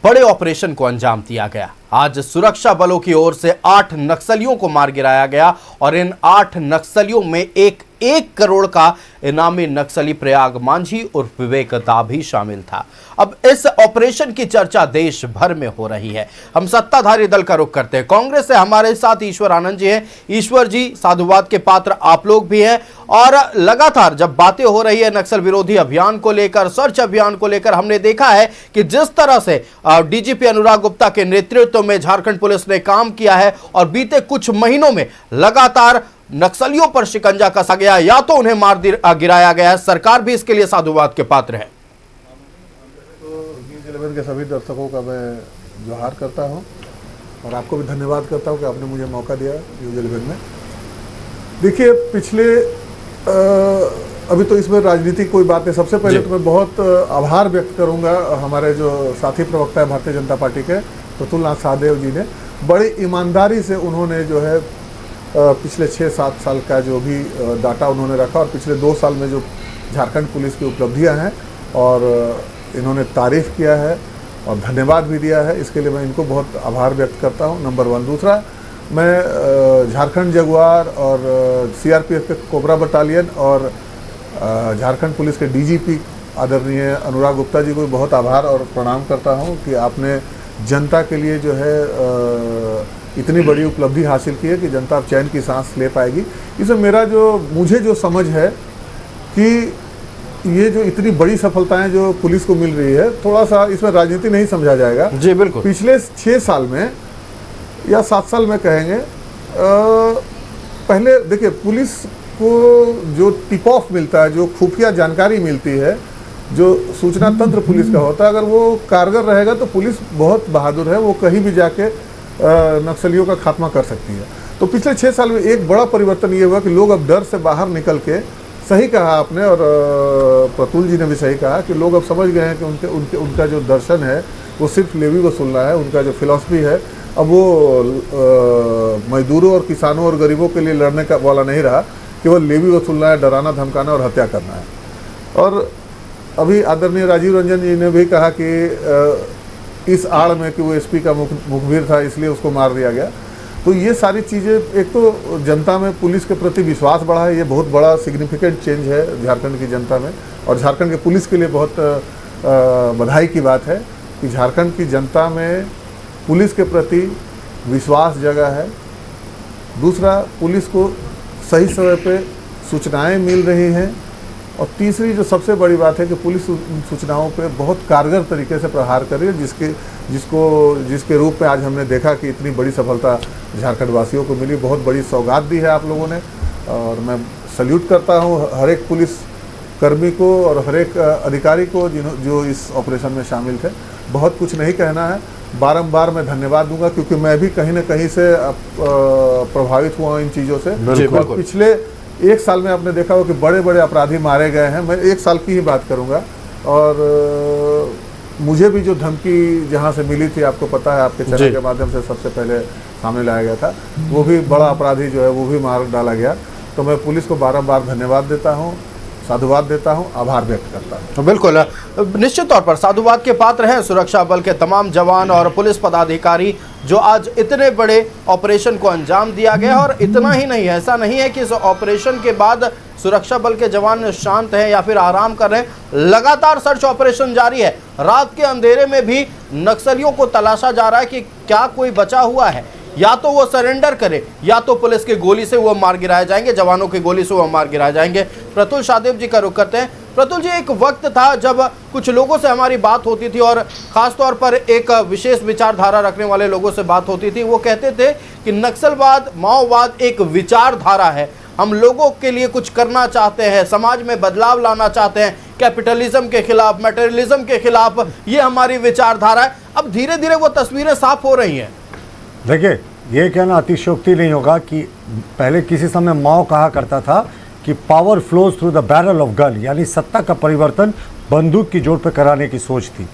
Speaker 1: बड़े ऑपरेशन को अंजाम दिया गया। आज सुरक्षा बलों की ओर से 8 नक्सलियों को मार गिराया गया और इन 8 नक्सलियों में 1 करोड़ का इनामी नक्सली प्रयाग मांझी और विवेक दा भी शामिल था। अब इस ऑपरेशन की चर्चा देश भर में हो रही है। हम सत्ताधारी दल का रुख करते हैं। कांग्रेस से हमारे साथ ईश्वर आनंद जी हैं। ईश्वर जी, साधुवाद के पात्र आप लोग भी हैं और लगातार जब बातें हो रही है नक्सल विरोधी अभियान को लेकर, सर्च अभियान को लेकर, हमने देखा है कि जिस तरह से डीजीपी अनुराग गुप्ता के नेतृत्व में झारखंड पुलिस ने काम किया है और बीते कुछ महीनों में लगातार नक्सलियों पर शिकंजा कसा गया या तो उन्हें मार गिराया गया है। सरकार भी इसके लिए साधुवाद के पात्र है।
Speaker 10: तो न्यूज़ 11 के सभी दर्शकों का मैं जोहार करता हूं और आपको भी धन्यवाद करता हूं कि आपने मुझे मौका दिया न्यूज़ 11 में। देखिए, पिछले अभी तो इसमें राजनीतिक कोई बात नहीं। सबसे पहले तो मैं बहुत आभार व्यक्त करूंगा हमारे जो साथी प्रवक्ता है भारतीय जनता पार्टी के प्रतुल नाथ सहदेव जी ने। बड़ी ईमानदारी से उन्होंने जो है पिछले 6-7 साल का जो भी डाटा उन्होंने रखा और पिछले 2 साल में जो झारखंड पुलिस की उपलब्धियां हैं और इन्होंने तारीफ़ किया है और धन्यवाद भी दिया है। इसके लिए मैं इनको बहुत आभार व्यक्त करता हूं, नंबर 1। दूसरा, मैं झारखंड जगुआर और सीआरपीएफ के कोबरा बटालियन और झारखंड पुलिस के डीजीपी आदरणीय अनुराग गुप्ता जी को बहुत आभार और प्रणाम करता हूं कि आपने जनता के लिए जो है इतनी बड़ी उपलब्धि हासिल की है कि जनता अब चैन की सांस ले पाएगी। इसमें मुझे जो समझ है कि ये जो इतनी बड़ी सफलताएं जो पुलिस को मिल रही है, थोड़ा सा इसमें राजनीति नहीं समझा जाएगा।
Speaker 1: जी बिल्कुल।
Speaker 10: पिछले 6 साल में या 7 साल में कहेंगे, पहले देखिए पुलिस को जो टिप ऑफ मिलता है, जो खुफिया जानकारी मिलती है, जो सूचना तंत्र पुलिस का होता है, अगर वो कारगर रहेगा तो पुलिस बहुत बहादुर है, वो कहीं भी जाके नक्सलियों का खात्मा कर सकती है। तो पिछले 6 साल में एक बड़ा परिवर्तन ये हुआ कि लोग अब डर से बाहर निकल के, सही कहा आपने और प्रतुल जी ने भी सही कहा कि लोग अब समझ गए हैं कि उनका जो दर्शन है वो सिर्फ लेवी वसूलना है। उनका जो फिलॉसफी है अब वो मजदूरों और किसानों और गरीबों के लिए लड़ने का वाला नहीं रहा, केवल लेवी वसूलना है, डराना धमकाना और हत्या करना है। और अभी आदरणीय राजीव रंजन जी ने भी कहा कि इस आड़ में कि वो एसपी का मुखबिर था इसलिए उसको मार दिया गया। तो ये सारी चीज़ें, एक तो जनता में पुलिस के प्रति विश्वास बढ़ा है, ये बहुत बड़ा सिग्निफिकेंट चेंज है झारखंड की जनता में, और झारखंड के पुलिस के लिए बहुत बधाई की बात है कि झारखंड की जनता में पुलिस के प्रति विश्वास जगा है। दूसरा, पुलिस को सही समय पे सूचनाएं मिल रही हैं, और तीसरी जो सबसे बड़ी बात है कि पुलिस उन सूचनाओं पे बहुत कारगर तरीके से प्रहार कर रही है, जिसके रूप में आज हमने देखा कि इतनी बड़ी सफलता झारखंड वासियों को मिली। बहुत बड़ी सौगात दी है आप लोगों ने, और मैं सल्यूट करता हूं हर एक पुलिस कर्मी को और हर एक अधिकारी को जो इस ऑपरेशन में शामिल थे। बहुत कुछ नहीं कहना है, बारंबार मैं धन्यवाद दूंगा क्योंकि मैं भी कहीं ना कहीं से प्रभावित हुआ हूँ इन चीज़ों से। पिछले एक साल में आपने देखा हो कि बड़े बड़े अपराधी मारे गए हैं। मैं एक साल की ही बात करूंगा, और मुझे भी जो धमकी जहां से मिली थी, आपको पता है, आपके चैनल के माध्यम से सबसे पहले सामने लाया गया था, वो भी बड़ा अपराधी जो है वो भी मार डाला गया। तो मैं पुलिस को बारंबार धन्यवाद देता हूं, साधुवाद देता हूं, आभार व्यक्त करता हूं।
Speaker 1: बिल्कुल, निश्चित तौर पर साधुवाद के पात्र हैं सुरक्षा बल के तमाम जवान और पुलिस पदाधिकारी जो आज इतने बड़े ऑपरेशन को अंजाम दिया गया। और इतना ही नहीं, ऐसा नहीं है कि इस ऑपरेशन के बाद सुरक्षा बल के जवान शांत हैं या फिर आराम कर रहे हैं। लगातार सर्च ऑपरेशन जारी है। रात के अंधेरे में भी नक्सलियों को तलाशा जा रहा है कि क्या कोई बचा हुआ है, या तो वो सरेंडर करे या तो पुलिस की गोली से वो मार गिराए जाएंगे, जवानों की गोली से वो मार गिराए जाएंगे। प्रतुल शाहदेव जी का रुख करते हैं। प्रतुल जी, एक वक्त था जब कुछ लोगों से हमारी बात होती थी और ख़ासतौर पर एक विशेष विचारधारा रखने वाले लोगों से बात होती थी। वो कहते थे कि नक्सलवाद, माओवाद एक विचारधारा है, हम लोगों के लिए कुछ करना चाहते हैं, समाज में बदलाव लाना चाहते हैं, कैपिटलिज्म के खिलाफ, मटेरियलिज्म के खिलाफ, ये हमारी विचारधारा है। अब धीरे धीरे वो तस्वीरें साफ हो रही हैं।
Speaker 8: देखिए, ये कहना अतिशयोक्ति नहीं होगा कि पहले किसी समय माओ कहा करता था कि power flows through the barrel of gun, यानी सत्ता का परिवर्तन बंदूक की जोर पर कराने की सोच थी।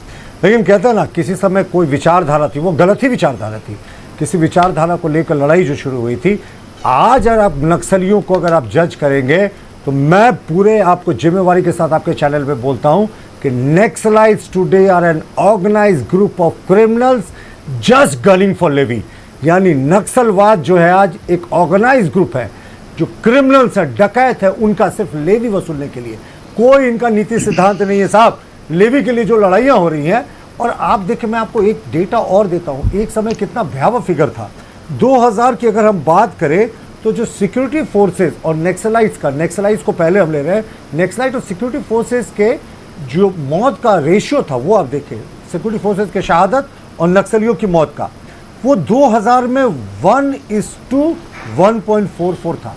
Speaker 8: लेकिन कहते हैं ना, किसी समय कोई विचारधारा थी, वो गलत ही विचारधारा थी। किसी विचारधारा को लेकर लड़ाई जो शुरू हुई थी, आज अगर आप नक्सलियों को अगर आप जज करेंगे तो मैं पूरे आपको जिम्मेवारी के साथ आपके चैनल पे बोलता हूं कि naxalites today are an organised group of criminals just gunning for living. यानी नक्सलवाद जो है आज एक ऑर्गेनाइज्ड ग्रुप है, जो क्रिमिनल्स है, डकैत है, उनका सिर्फ लेवी वसूलने के लिए, कोई इनका नीति सिद्धांत नहीं है साहब। लेवी के लिए जो लड़ाइयाँ हो रही हैं, और आप देखिए, मैं आपको एक डेटा और देता हूँ, एक समय कितना भयावह फिगर था। 2000 की अगर हम बात करें तो जो सिक्योरिटी फोर्सेस और नक्सलाइट्स को पहले हम ले रहे हैं, नक्सलाइट और सिक्योरिटी फोर्सेस के जो मौत का रेशियो था वो आप देखिए, सिक्योरिटी फोर्सेस के शहादत और नक्सलियों की मौत का, वो 2000 में 1:1.44 था।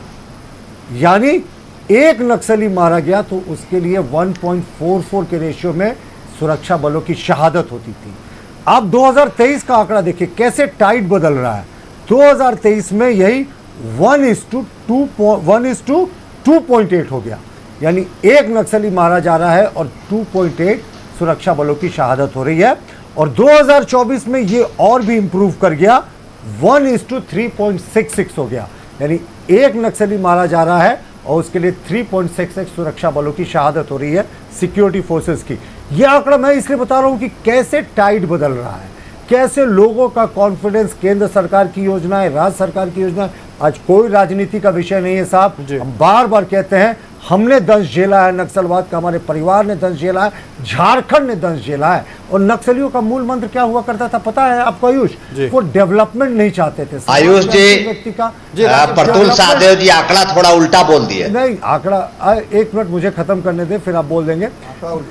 Speaker 8: यानी एक नक्सली मारा गया तो उसके लिए 1.44 के रेशियो में सुरक्षा बलों की शहादत होती थी। अब 2023 का आंकड़ा देखिए कैसे टाइट बदल रहा है। 2023 में यही 1:2.8 हो गया, यानी एक नक्सली मारा जा रहा है और 2.8 सुरक्षा बलों की शहादत हो रही है। और 2024 में ये और भी इंप्रूव कर गया, 1:3.66 हो गया, यानी एक नक्सली मारा जा रहा है और उसके लिए 3.66 सुरक्षा बलों की शहादत हो रही है, सिक्योरिटी फोर्सेस की। यह आंकड़ा मैं इसलिए बता रहा हूं कि कैसे टाइट बदल रहा है, कैसे लोगों का कॉन्फिडेंस, केंद्र सरकार की योजनाएं, राज्य सरकार की योजनाएं। आज कोई राजनीति का विषय नहीं है साहब, हम बार बार कहते हैं, हमने दंश झेला है नक्सलवाद का, हमारे परिवार ने दंश झेला है, झारखंड ने दंश झेला है। और नक्सलियों का मूल मंत्र क्या हुआ करता था पता है आपको आयुष? वो डेवलपमेंट नहीं चाहते थे।
Speaker 9: आयुष जी, व्यक्ति का प्रतुल शाहदेव जी आंकड़ा थोड़ा उल्टा बोल दिए।
Speaker 8: नहीं, आंकड़ा एक मिनट मुझे खत्म करने दे, फिर आप बोल देंगे।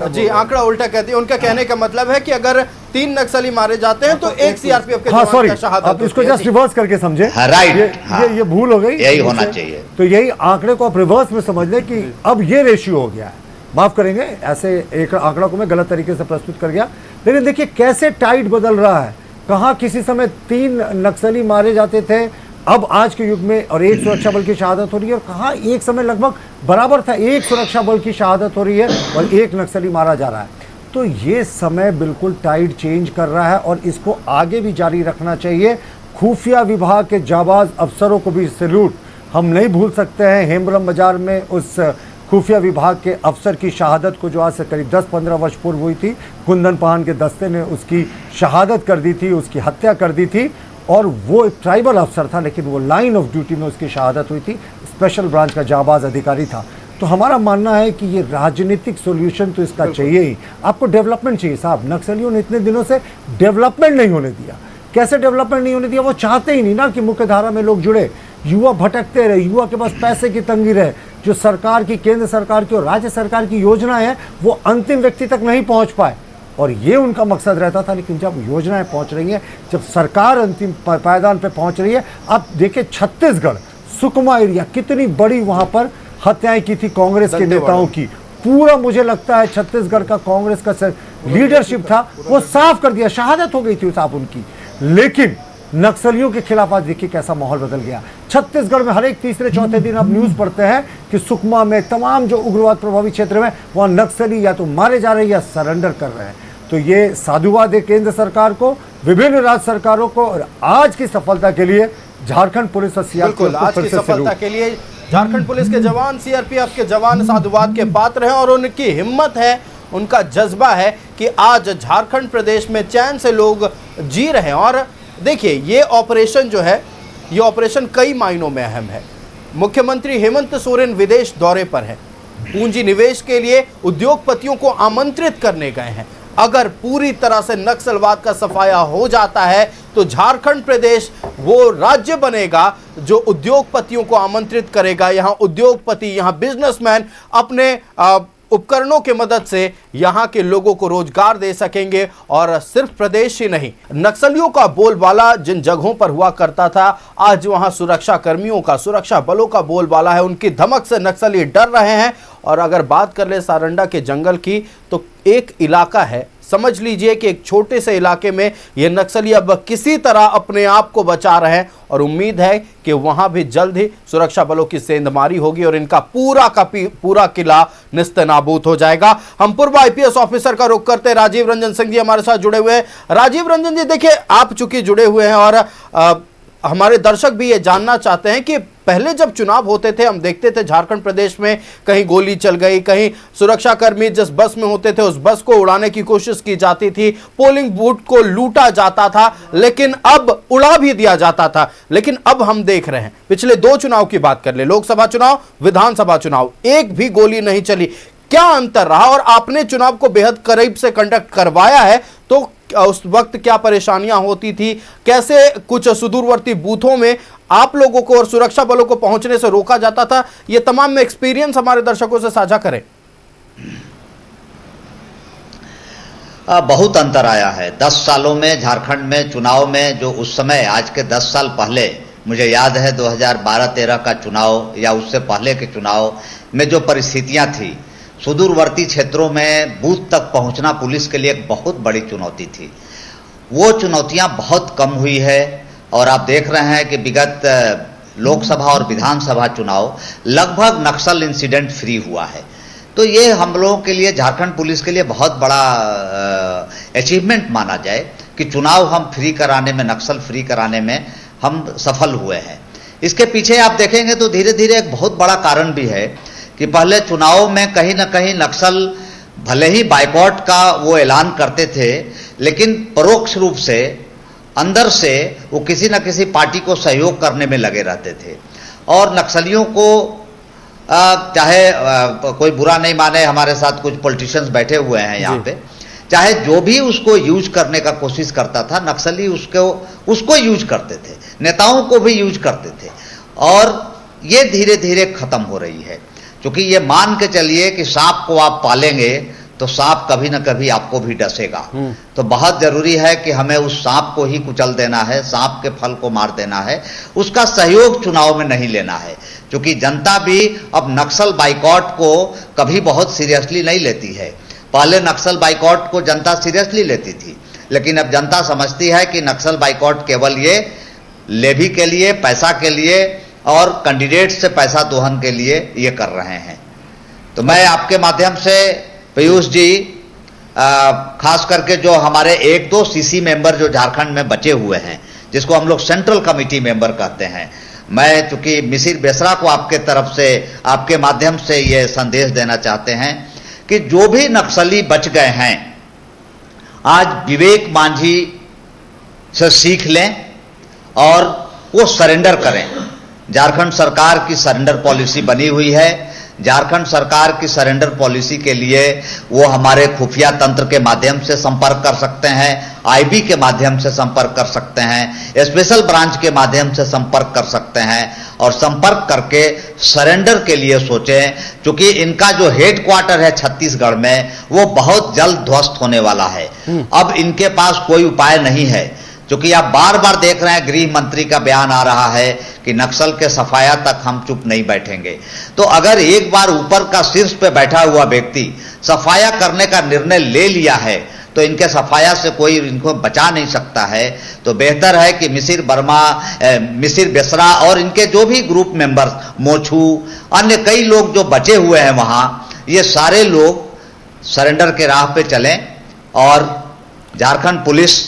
Speaker 1: जी, आंकड़ा उल्टा कहती है। उनका कहने का मतलब है कि अगर 3 नक्सली मारे जाते हैं तो एक सीआरपीएफ के जवान का शहादत।
Speaker 8: आप इसको जस्ट रिवर्स करके समझे।
Speaker 9: राइट,
Speaker 8: ये भूल हो गई,
Speaker 9: यही होना चाहिए।
Speaker 8: तो यही आंकड़े को आप रिवर्स में समझ लें कि अब ये रेशियो हो गया है। माफ करेंगे, ऐसे एक आंकड़ा को मैं गलत तरीके से प्रस्तुत कर गया, लेकिन देखिए कैसे टाइट बदल रहा है। कहाँ किसी समय 3 नक्सली मारे जाते थे, अब आज के युग में और एक सुरक्षा बल की शहादत हो रही है। और कहाँ एक समय लगभग बराबर था, एक सुरक्षा बल की शहादत हो रही है और एक नक्सली मारा जा रहा है। तो ये समय बिल्कुल टाइट चेंज कर रहा है और इसको आगे भी जारी रखना चाहिए। खुफिया विभाग के जाबाज अफसरों को भी सैल्यूट। हम नहीं भूल सकते हैं हेमब्रम बाजार में उस खुफिया विभाग के अफसर की शहादत को जो आज से करीब 10-15 वर्ष पूर्व हुई थी, कुंदन पहान के दस्ते ने उसकी शहादत कर दी थी, उसकी हत्या कर दी थी। और वो एक ट्राइबल अफसर था, लेकिन वो लाइन ऑफ ड्यूटी में उसकी शहादत हुई थी, स्पेशल ब्रांच का जाबाज अधिकारी था। तो हमारा मानना है कि ये राजनीतिक सॉल्यूशन तो इसका चाहिए ही। आपको डेवलपमेंट चाहिए साहब। नक्सलियों ने इतने दिनों से डेवलपमेंट नहीं होने दिया। कैसे डेवलपमेंट नहीं होने दिया? वो चाहते ही नहीं ना कि मुख्य धारा में लोग जुड़े, युवा भटकते रहे, युवा के पास पैसे की तंगी रहे। जो सरकार की, केंद्र सरकार की और राज्य सरकार की योजनाएं हैं वो अंतिम व्यक्ति तक नहीं पहुंच पाए, और ये उनका मकसद रहता था। लेकिन जब योजनाएं पहुंच रही हैं, जब सरकार अंतिम पायदान पे पहुंच रही है, अब देखिए छत्तीसगढ़ सुकमा एरिया, कितनी बड़ी वहां पर हत्याएं की थी कांग्रेस के नेताओं की। पूरा मुझे लगता है छत्तीसगढ़ का कांग्रेस का लीडरशिप था वो साफ कर दिया, शहादत हो गई थी साहब उनकी। लेकिन नक्सलियों के खिलाफ आज देखिए कैसा माहौल बदल गया। छत्तीसगढ़ में हर एक तीसरे चौथे दिन आप न्यूज पढ़ते हैं कि सुकमा में, तमाम जो उग्रवाद प्रभावित क्षेत्र में, वहां नक्सली या तो मारे जा रहे हैं या सरेंडर कर रहे हैं। तो ये साधुवाद है केंद्र सरकार को, विभिन्न राज्य सरकारों को, और आज की सफलता के लिए झारखंड पुलिस और सीआरपीएफ
Speaker 1: आज की सफलता के लिए झारखंड पुलिस के जवान, सीआरपीएफ के जवान साधुवाद के पात्र हैं। और उनकी हिम्मत है, उनका जज्बा है कि आज झारखंड प्रदेश में चैन से लोग जी रहे हैं। और देखिए ये ऑपरेशन जो है, ये ऑपरेशन कई मायनों में अहम है। मुख्यमंत्री हेमंत सोरेन विदेश दौरे पर हैं, पूंजी निवेश के लिए उद्योगपतियों को आमंत्रित करने गए हैं। अगर पूरी तरह से नक्सलवाद का सफाया हो जाता है तो झारखंड प्रदेश वो राज्य बनेगा जो उद्योगपतियों को आमंत्रित करेगा। यहाँ उद्योगपति, यहाँ बिजनेसमैन अपने उपकरणों के मदद से यहाँ के लोगों को रोजगार दे सकेंगे। और सिर्फ प्रदेश ही नहीं, नक्सलियों का बोलबाला जिन जगहों पर हुआ करता था, आज वहाँ सुरक्षा कर्मियों का, सुरक्षा बलों का बोलबाला है। उनकी धमक से नक्सली डर रहे हैं। और अगर बात कर ले सारंडा के जंगल की, तो एक इलाका है, समझ लीजिए कि एक छोटे से इलाके में ये नक्सली अब किसी तरह अपने आप को बचा रहे हैं। और उम्मीद है कि वहां भी जल्द ही सुरक्षा बलों की सेंधमारी होगी और इनका पूरा का पूरा किला निस्तेनाबूद हो जाएगा। हम पूर्व आईपीएस ऑफिसर का रुख करते हैं, राजीव रंजन सिंह जी हमारे साथ जुड़े हुए हैं। राजीव रंजन जी, देखिए आप चूंकि जुड़े हुए हैं और हमारे दर्शक भी ये जानना चाहते हैं कि पहले जब चुनाव होते थे, हम देखते थे झारखंड प्रदेश में कहीं गोली चल गई, कहीं सुरक्षाकर्मी जिस बस में होते थे उस बस को उड़ाने की कोशिश की जाती थी, पोलिंग बूथ को लूटा जाता था, लेकिन अब उड़ा भी दिया जाता था। लेकिन अब हम देख रहे हैं, पिछले 2 चुनाव की बात कर ले, लोकसभा चुनाव, विधानसभा चुनाव, एक भी गोली नहीं चली। क्या अंतर रहा? और आपने चुनाव को बेहद करीब से कंडक्ट करवाया है, तो उस वक्त क्या परेशानियां होती थी? कैसे कुछ सुदूरवर्ती बूथों में आप लोगों को और सुरक्षा बलों को पहुंचने से रोका जाता था? ये तमाम एक्सपीरियंस हमारे दर्शकों से साझा करें।
Speaker 9: बहुत अंतर आया है 10 सालों में झारखंड में चुनाव में। जो उस समय, आज के 10 साल पहले, मुझे याद है 2012-13 का चुनाव या उससे पहले के चुनाव में जो परिस्थितियां थी, सुदूरवर्ती क्षेत्रों में बूथ तक पहुंचना पुलिस के लिए एक बहुत बड़ी चुनौती थी। वो चुनौतियां बहुत कम हुई है। और आप देख रहे हैं कि विगत लोकसभा और विधानसभा चुनाव लगभग नक्सल इंसिडेंट फ्री हुआ है। तो ये हम लोगों के लिए, झारखंड पुलिस के लिए बहुत बड़ा अचीवमेंट माना जाए कि चुनाव हम फ्री कराने में, नक्सल फ्री कराने में हम सफल हुए हैं। इसके पीछे आप देखेंगे तो धीरे धीरे एक बहुत बड़ा कारण भी है कि पहले चुनाव में कहीं ना कहीं नक्सल भले ही बाइकॉट का वो ऐलान करते थे, लेकिन परोक्ष रूप से अंदर से वो किसी न किसी पार्टी को सहयोग करने में लगे रहते थे। और नक्सलियों को चाहे कोई बुरा नहीं माने, हमारे साथ कुछ पॉलिटिशियंस बैठे हुए हैं यहाँ पे, चाहे जो भी उसको यूज करने का कोशिश करता था, नक्सली उसको यूज करते थे, नेताओं को भी यूज करते थे। और ये धीरे धीरे खत्म हो रही है, क्योंकि ये मान के चलिए कि सांप को आप पालेंगे तो सांप कभी ना कभी आपको भी डसेगा। तो बहुत जरूरी है कि हमें उस सांप को ही कुचल देना है, सांप के फल को मार देना है, उसका सहयोग चुनाव में नहीं लेना है। क्योंकि जनता भी अब नक्सल बाइकॉट को कभी बहुत सीरियसली नहीं लेती है। पहले नक्सल बाइकॉट को जनता सीरियसली लेती थी, लेकिन अब जनता समझती है कि नक्सल बाइकॉट केवल ये लेवी के लिए, पैसा के लिए और कैंडिडेट से पैसा दोहन के लिए ये कर रहे हैं। तो मैं आपके माध्यम से पीयूष जी, खास करके जो हमारे 1-2 सीसी मेंबर जो झारखंड में बचे हुए हैं, जिसको हम लोग सेंट्रल कमेटी मेंबर कहते हैं, मैं चूंकि मिसिर बेसरा को आपके तरफ से, आपके माध्यम से ये संदेश देना चाहते हैं कि जो भी नक्सली बच गए हैं, आज विवेक मांझी से सीख लें और वो सरेंडर करें। झारखंड सरकार की सरेंडर पॉलिसी बनी हुई है। झारखंड सरकार की सरेंडर पॉलिसी के लिए वो हमारे खुफिया तंत्र के माध्यम से संपर्क कर सकते हैं, आईबी के माध्यम से संपर्क कर सकते हैं, स्पेशल ब्रांच के माध्यम से संपर्क कर सकते हैं और संपर्क करके सरेंडर के लिए सोचें, क्योंकि इनका जो हेड क्वार्टर है छत्तीसगढ़ में वो बहुत जल्द ध्वस्त होने वाला है। अब इनके पास कोई उपाय नहीं है, क्योंकि आप बार बार देख रहे हैं गृह मंत्री का बयान आ रहा है कि नक्सल के सफाया तक हम चुप नहीं बैठेंगे। तो अगर एक बार ऊपर का शीर्ष पे बैठा हुआ व्यक्ति सफाया करने का निर्णय ले लिया है तो इनके सफाया से कोई इनको बचा नहीं सकता है। तो बेहतर है कि मिसिर बेसरा और इनके जो भी ग्रुप मेंबर्स, मोछू, अन्य कई लोग जो बचे हुए हैं वहां, ये सारे लोग सरेंडर के राह पे चलें। और झारखंड पुलिस,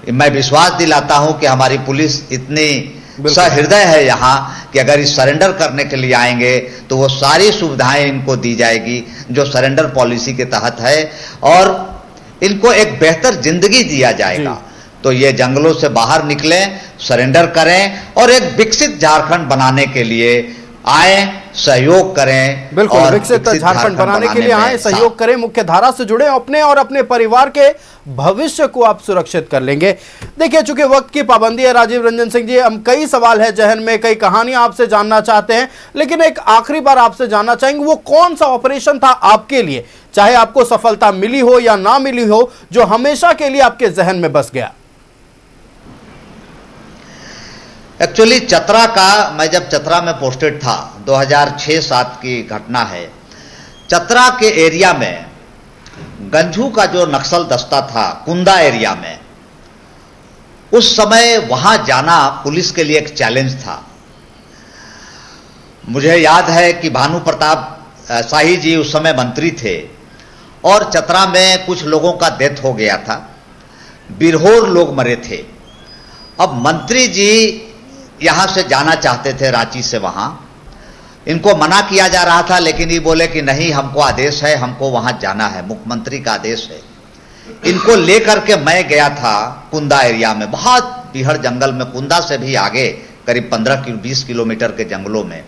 Speaker 9: मैं विश्वास दिलाता हूं कि हमारी पुलिस इतनी सहृदय है यहाँ कि अगर इस सरेंडर करने के लिए आएंगे तो वो सारी सुविधाएं इनको दी जाएगी जो सरेंडर पॉलिसी के तहत है और इनको एक बेहतर जिंदगी दिया जाएगा। तो ये जंगलों से बाहर निकलें, सरेंडर करें और एक विकसित झारखंड बनाने के लिए आए, सहयोग करें।
Speaker 1: बिल्कुल, विकसित झारखंड बनाने के लिए आए, सहयोग करें, मुख्य धारा से जुड़े, अपने और अपने परिवार के भविष्य को आप सुरक्षित कर लेंगे। देखिए, चूंकि वक्त की पाबंदी है राजीव रंजन सिंह जी, हम कई सवाल है जहन में, कई कहानियां आपसे जानना चाहते हैं, लेकिन एक आखिरी बार आपसे जानना चाहेंगे वो कौन सा ऑपरेशन था आपके लिए, चाहे आपको सफलता मिली हो या ना मिली हो, जो हमेशा के लिए आपके जहन में बस गया?
Speaker 9: एक्चुअली चतरा का, मैं जब चतरा में पोस्टेड था, 2006-07 की घटना है। चतरा के एरिया में गंझू का जो नक्सल दस्ता था कुंदा एरिया में, उस समय वहां जाना पुलिस के लिए एक चैलेंज था। मुझे याद है कि भानु प्रताप शाही जी उस समय मंत्री थे और चतरा में कुछ लोगों का डेथ हो गया था, बिरहोर लोग मरे थे। अब मंत्री जी यहां से जाना चाहते थे, रांची से वहां। इनको मना किया जा रहा था, लेकिन ये बोले कि नहीं, हमको आदेश है, हमको वहां जाना है, मुख्यमंत्री का आदेश है। इनको लेकर के मैं गया था कुंदा एरिया में, बहुत बिहड़ जंगल में, कुंदा से भी आगे करीब 15-20 किलोमीटर के जंगलों में।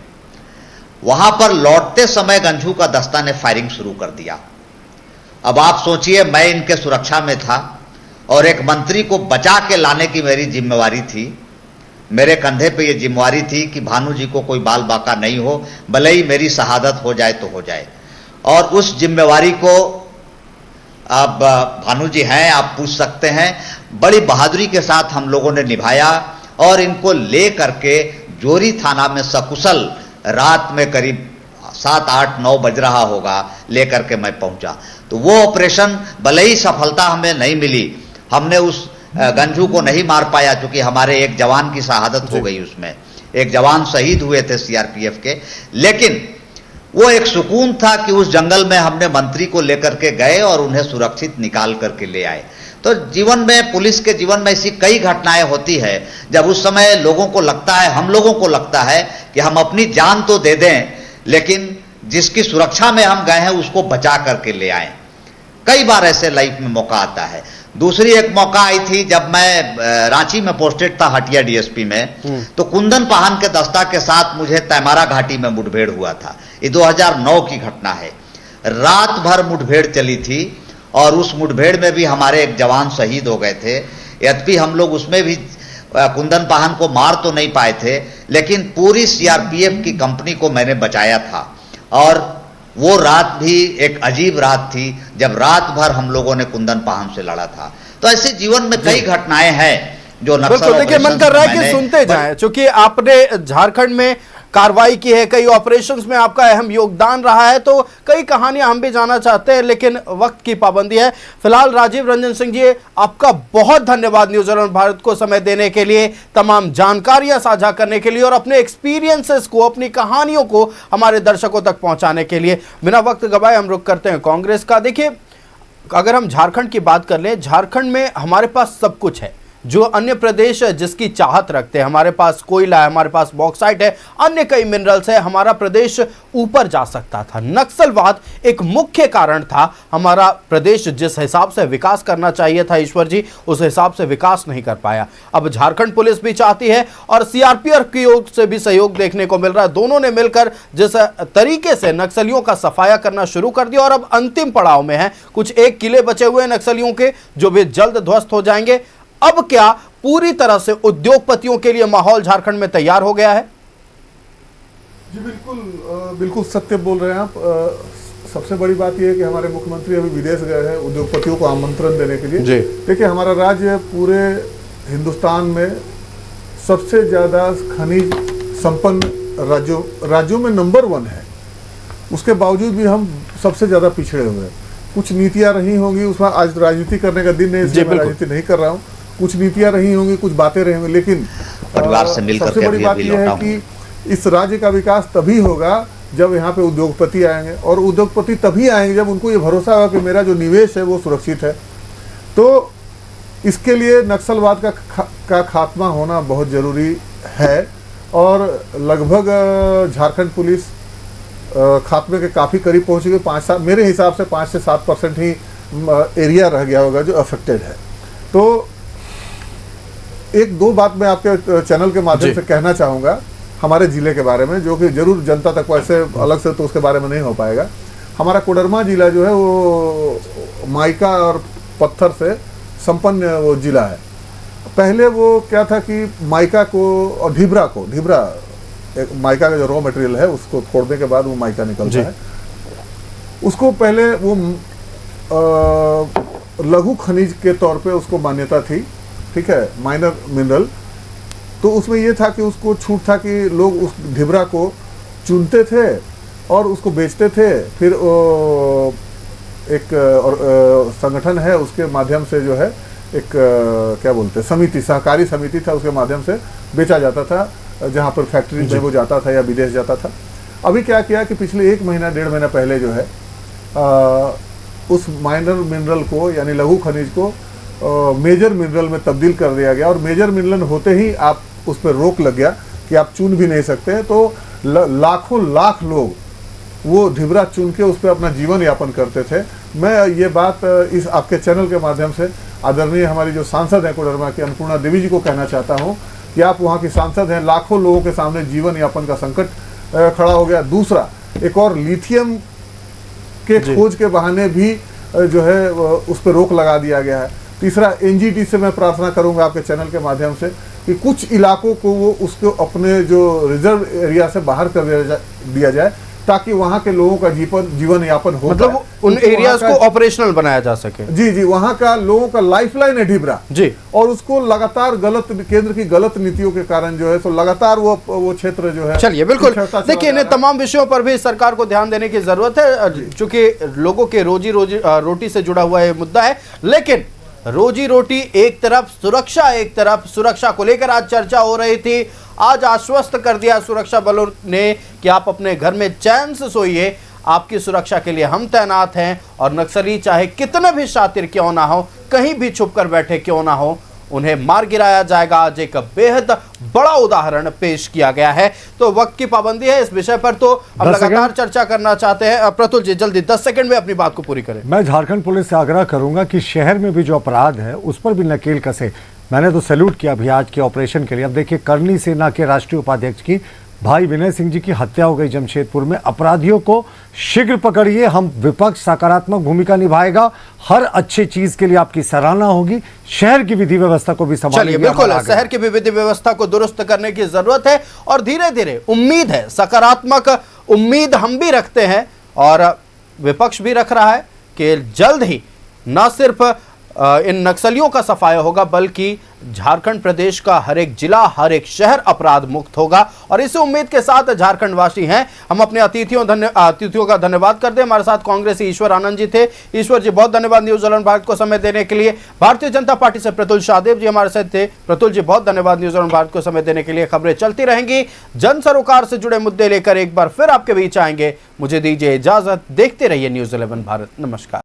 Speaker 9: वहां पर लौटते समय गंझू का दस्ता ने फायरिंग शुरू कर दिया। अब आप सोचिए, मैं इनके सुरक्षा में था और एक मंत्री को बचा के लाने की मेरी जिम्मेवारी थी। मेरे कंधे पे ये जिम्मेवारी थी कि भानु जी को कोई बाल बाका नहीं हो, भले ही मेरी शहादत हो जाए तो हो जाए। और उस जिम्मेवारी को अब भानु जी हैं, आप पूछ सकते हैं, बड़ी बहादुरी के साथ हम लोगों ने निभाया और इनको ले करके जोरी थाना में सकुशल रात में करीब 7-8-9 बज रहा होगा, लेकर के मैं पहुंचा। तो वो ऑपरेशन भले ही सफलता हमें नहीं मिली, हमने उस गंझू को नहीं मार पाया क्योंकि हमारे एक जवान की शहादत हो गई, उसमें एक जवान शहीद हुए थे सीआरपीएफ के। लेकिन वो एक सुकून था कि उस जंगल में हमने मंत्री को लेकर के गए और उन्हें सुरक्षित निकाल करके ले आए। तो जीवन में, पुलिस के जीवन में ऐसी कई घटनाएं होती है जब उस समय लोगों को लगता है, हम लोगों को लगता है कि हम अपनी जान तो दे दें, लेकिन जिसकी सुरक्षा में हम गए हैं उसको बचा करके ले आए। कई बार ऐसे लाइफ में मौका आता है। दूसरी एक मौका आई थी जब मैं रांची में पोस्टेड था हटिया डीएसपी में, तो कुंदन पाहन के दस्ता के साथ मुझे तैमारा घाटी में मुठभेड़ हुआ था। ये 2009 की घटना है। रात भर मुठभेड़ चली थी और उस मुठभेड़ में भी हमारे एक जवान शहीद हो गए थे। यद्यपि हम लोग उसमें भी कुंदन पाहन को मार तो नहीं पाए थे, लेकिन पूरी सीआरपीएफ की कंपनी को मैंने बचाया था। और वो रात भी एक अजीब रात थी जब रात भर हम लोगों ने कुंदन पाहन से लड़ा था। तो ऐसे जीवन में कई घटनाएं हैं जो नक्सल,
Speaker 1: देखिए, मन कर रहा है कि सुनते जाएं, क्योंकि आपने झारखंड में कार्रवाई की है, कई ऑपरेशंस में आपका अहम योगदान रहा है, तो कई कहानियां हम भी जानना चाहते हैं, लेकिन वक्त की पाबंदी है। फिलहाल राजीव रंजन सिंह जी, आपका बहुत धन्यवाद न्यूज़ 11 भारत को समय देने के लिए, तमाम जानकारियां साझा करने के लिए और अपने एक्सपीरियंसेस को, अपनी कहानियों को हमारे दर्शकों तक पहुंचाने के लिए। बिना वक्त गवाए हम रुख करते हैं कांग्रेस का। देखिए, अगर हम झारखंड की बात कर लें, झारखंड में हमारे पास सब कुछ है, जो अन्य प्रदेश जिसकी चाहत रखते हैं, हमारे पास कोयला है, हमारे पास बॉक्साइट है, अन्य कई मिनरल्स है, हमारा प्रदेश ऊपर जा सकता था। नक्सलवाद एक मुख्य कारण था। हमारा प्रदेश जिस हिसाब से विकास करना चाहिए था ईश्वर जी, उस हिसाब से विकास नहीं कर पाया। अब झारखंड पुलिस भी चाहती है और सीआरपीएफ की ओर से भी सहयोग देखने को मिल रहा है। दोनों ने मिलकर जिस तरीके से नक्सलियों का सफाया करना शुरू कर दिया और अब अंतिम पड़ाव में है। कुछ एक किले बचे हुए नक्सलियों के जो भी जल्द ध्वस्त हो जाएंगे। अब क्या पूरी तरह से उद्योगपतियों के लिए माहौल झारखंड में तैयार हो गया है?
Speaker 10: जी बिल्कुल, बिल्कुल सत्य बोल रहे हैं आप। सबसे बड़ी बात यह है कि हमारे मुख्यमंत्री अभी विदेश गए हैं उद्योगपतियों को आमंत्रण देने के लिए। देखिए, हमारा राज्य पूरे हिंदुस्तान में सबसे ज़्यादा खनिज संपन्न राज्यों में नंबर 1 है। उसके बावजूद भी हम सबसे ज़्यादा पिछड़े हुए हैं। कुछ नीतियाँ रही होंगी, उसमें आज राजनीति करने का दिन नहीं, इसलिए मैं राजनीति नहीं कर रहा हूँ। कुछ नीतियाँ रही होंगी, कुछ बातें रही होंगी, लेकिन
Speaker 9: परिवार से मिलकर
Speaker 10: सबसे बड़ी बात यह है कि इस राज्य का विकास तभी होगा जब यहाँ पे उद्योगपति आएंगे, और उद्योगपति तभी आएंगे जब उनको ये भरोसा होगा कि मेरा जो निवेश है वो सुरक्षित है। तो इसके लिए नक्सलवाद का खात्मा होना बहुत ज़रूरी है, और लगभग झारखंड पुलिस खात्मे के काफ़ी करीब पहुँच गई। 5-7 मेरे हिसाब से 5 से 7% ही एरिया रह गया होगा जो अफेक्टेड है। तो 1-2 बात मैं आपके चैनल के माध्यम से कहना चाहूँगा हमारे ज़िले के बारे में, जो कि जरूर जनता तक वैसे अलग से तो उसके बारे में नहीं हो पाएगा। हमारा कोडरमा जिला जो है वो माइका और पत्थर से संपन्न वो जिला है। पहले वो क्या था कि माइका को और ढिबरा एक माइका का जो रॉ मटेरियल है उसको तोड़ने के बाद वो माइका निकलता है। उसको पहले वो लघु खनिज के तौर पे उसको मान्यता थी, ठीक है, माइनर मिनरल। तो उसमें ये था कि उसको छूट था कि लोग उस ढिबरा को चुनते थे और उसको बेचते थे। फिर एक संगठन है, उसके माध्यम से जो है एक क्या बोलते हैं समिति, सहकारी समिति था, उसके माध्यम से बेचा जाता था, जहाँ पर फैक्ट्री में वो जाता था या विदेश जाता था। अभी क्या किया कि पिछले 1-1.5 महीना पहले जो है उस माइनर मिनरल को यानी लघु खनिज को मेजर मिनरल में तब्दील कर दिया गया, और मेजर मिनरल होते ही आप उस पर रोक लग गया कि आप चुन भी नहीं सकते। तो लाखों लाख लोग वो ढिबरा चुन के उस पर अपना जीवन यापन करते थे। मैं ये बात इस आपके चैनल के माध्यम से आदरणीय हमारी जो सांसद हैं कोडरमा की अन्नपूर्णा देवी जी को कहना चाहता हूँ कि आप वहाँ की सांसद हैं। लाखों लोगों के सामने जीवन यापन का संकट खड़ा हो गया। दूसरा, एक और लिथियम के खोज के बहाने भी जो है उस पर रोक लगा दिया गया है। तीसरा, एनजीटी से मैं प्रार्थना करूंगा आपके चैनल के माध्यम से कि कुछ इलाकों को वो उसको अपने जो रिजर्व एरिया से बाहर कर दिया जाए, ताकि वहाँ के लोगों का जीवन यापन हो,
Speaker 1: मतलब उन एरियाज को ऑपरेशनल बनाया जा सके।
Speaker 10: जी, वहाँ का लोगों का लाइफलाइन है ढिबरा जी, और उसको लगातार केंद्र की गलत नीतियों के कारण जो है तो लगातार वो क्षेत्र जो है।
Speaker 1: चलिए, बिल्कुल, देखिए इन तमाम विषयों पर भी सरकार को ध्यान देने की जरूरत है, चूंकि लोगों के रोटी से जुड़ा हुआ ये मुद्दा है। लेकिन रोजी रोटी एक तरफ, सुरक्षा एक तरफ। सुरक्षा को लेकर आज चर्चा हो रही थी। आज आश्वस्त कर दिया सुरक्षा बलों ने कि आप अपने घर में चैन से सोइए, आपकी सुरक्षा के लिए हम तैनात हैं, और नक्सली चाहे कितने भी शातिर क्यों ना हो, कहीं भी छुप कर बैठे क्यों ना हो, उन्हें मार गिराया जाएगा। आज एक बेहद बड़ा उदाहरण पेश किया गया है। तो वक्त की पाबंदी है इस विषय पर, तो अब लगातार चर्चा करना चाहते हैं। प्रतुल जी, जल्दी 10 सेकंड में अपनी बात को पूरी करें।
Speaker 8: मैं झारखंड पुलिस से आग्रह करूंगा कि शहर में भी जो अपराध है उस पर भी नकेल कसे। मैंने तो सैल्यूट किया अभी आज के ऑपरेशन के लिए। अब देखिए, करनी सेना के राष्ट्रीय उपाध्यक्ष की भाई विनय सिंह जी की हत्या हो गई जमशेदपुर में। अपराधियों को शीघ्र पकड़िए। हम विपक्ष सकारात्मक भूमिका निभाएगा। हर अच्छी चीज के लिए आपकी सराहना होगी। शहर की विधि व्यवस्था को भी संभालिए।
Speaker 1: बिल्कुल, शहर की विधि व्यवस्था को दुरुस्त करने की जरूरत है, और धीरे धीरे उम्मीद है, सकारात्मक उम्मीद हम भी रखते हैं और विपक्ष भी रख रहा है कि जल्द ही न सिर्फ इन नक्सलियों का सफाया होगा, बल्कि झारखंड प्रदेश का हर एक जिला, हर एक शहर अपराध मुक्त होगा। और इसी उम्मीद के साथ झारखंड वासी हैं। हम अपने अतिथियों का धन्यवाद करते हैं। हमारे साथ कांग्रेसी ईश्वर आनंद जी थे। ईश्वर जी, बहुत धन्यवाद न्यूज 11 भारत को समय देने के लिए। भारतीय जनता पार्टी से प्रतुल शाहदेव जी हमारे साथ थे। प्रतुल जी, बहुत धन्यवाद न्यूज 11 भारत को समय देने के लिए। खबरें चलती रहेंगी, जन सरोकार से जुड़े मुद्दे लेकर एक बार फिर आपके बीच आएंगे। मुझे दीजिए इजाजत, देखते रहिए न्यूज 11 भारत। नमस्कार।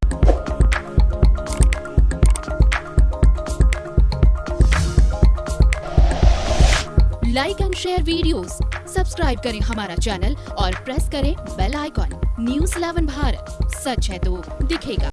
Speaker 11: Like and share videos, subscribe करें हमारा चैनल और प्रेस करें बेल आइकॉन। News 11 भारत, सच है तो दिखेगा।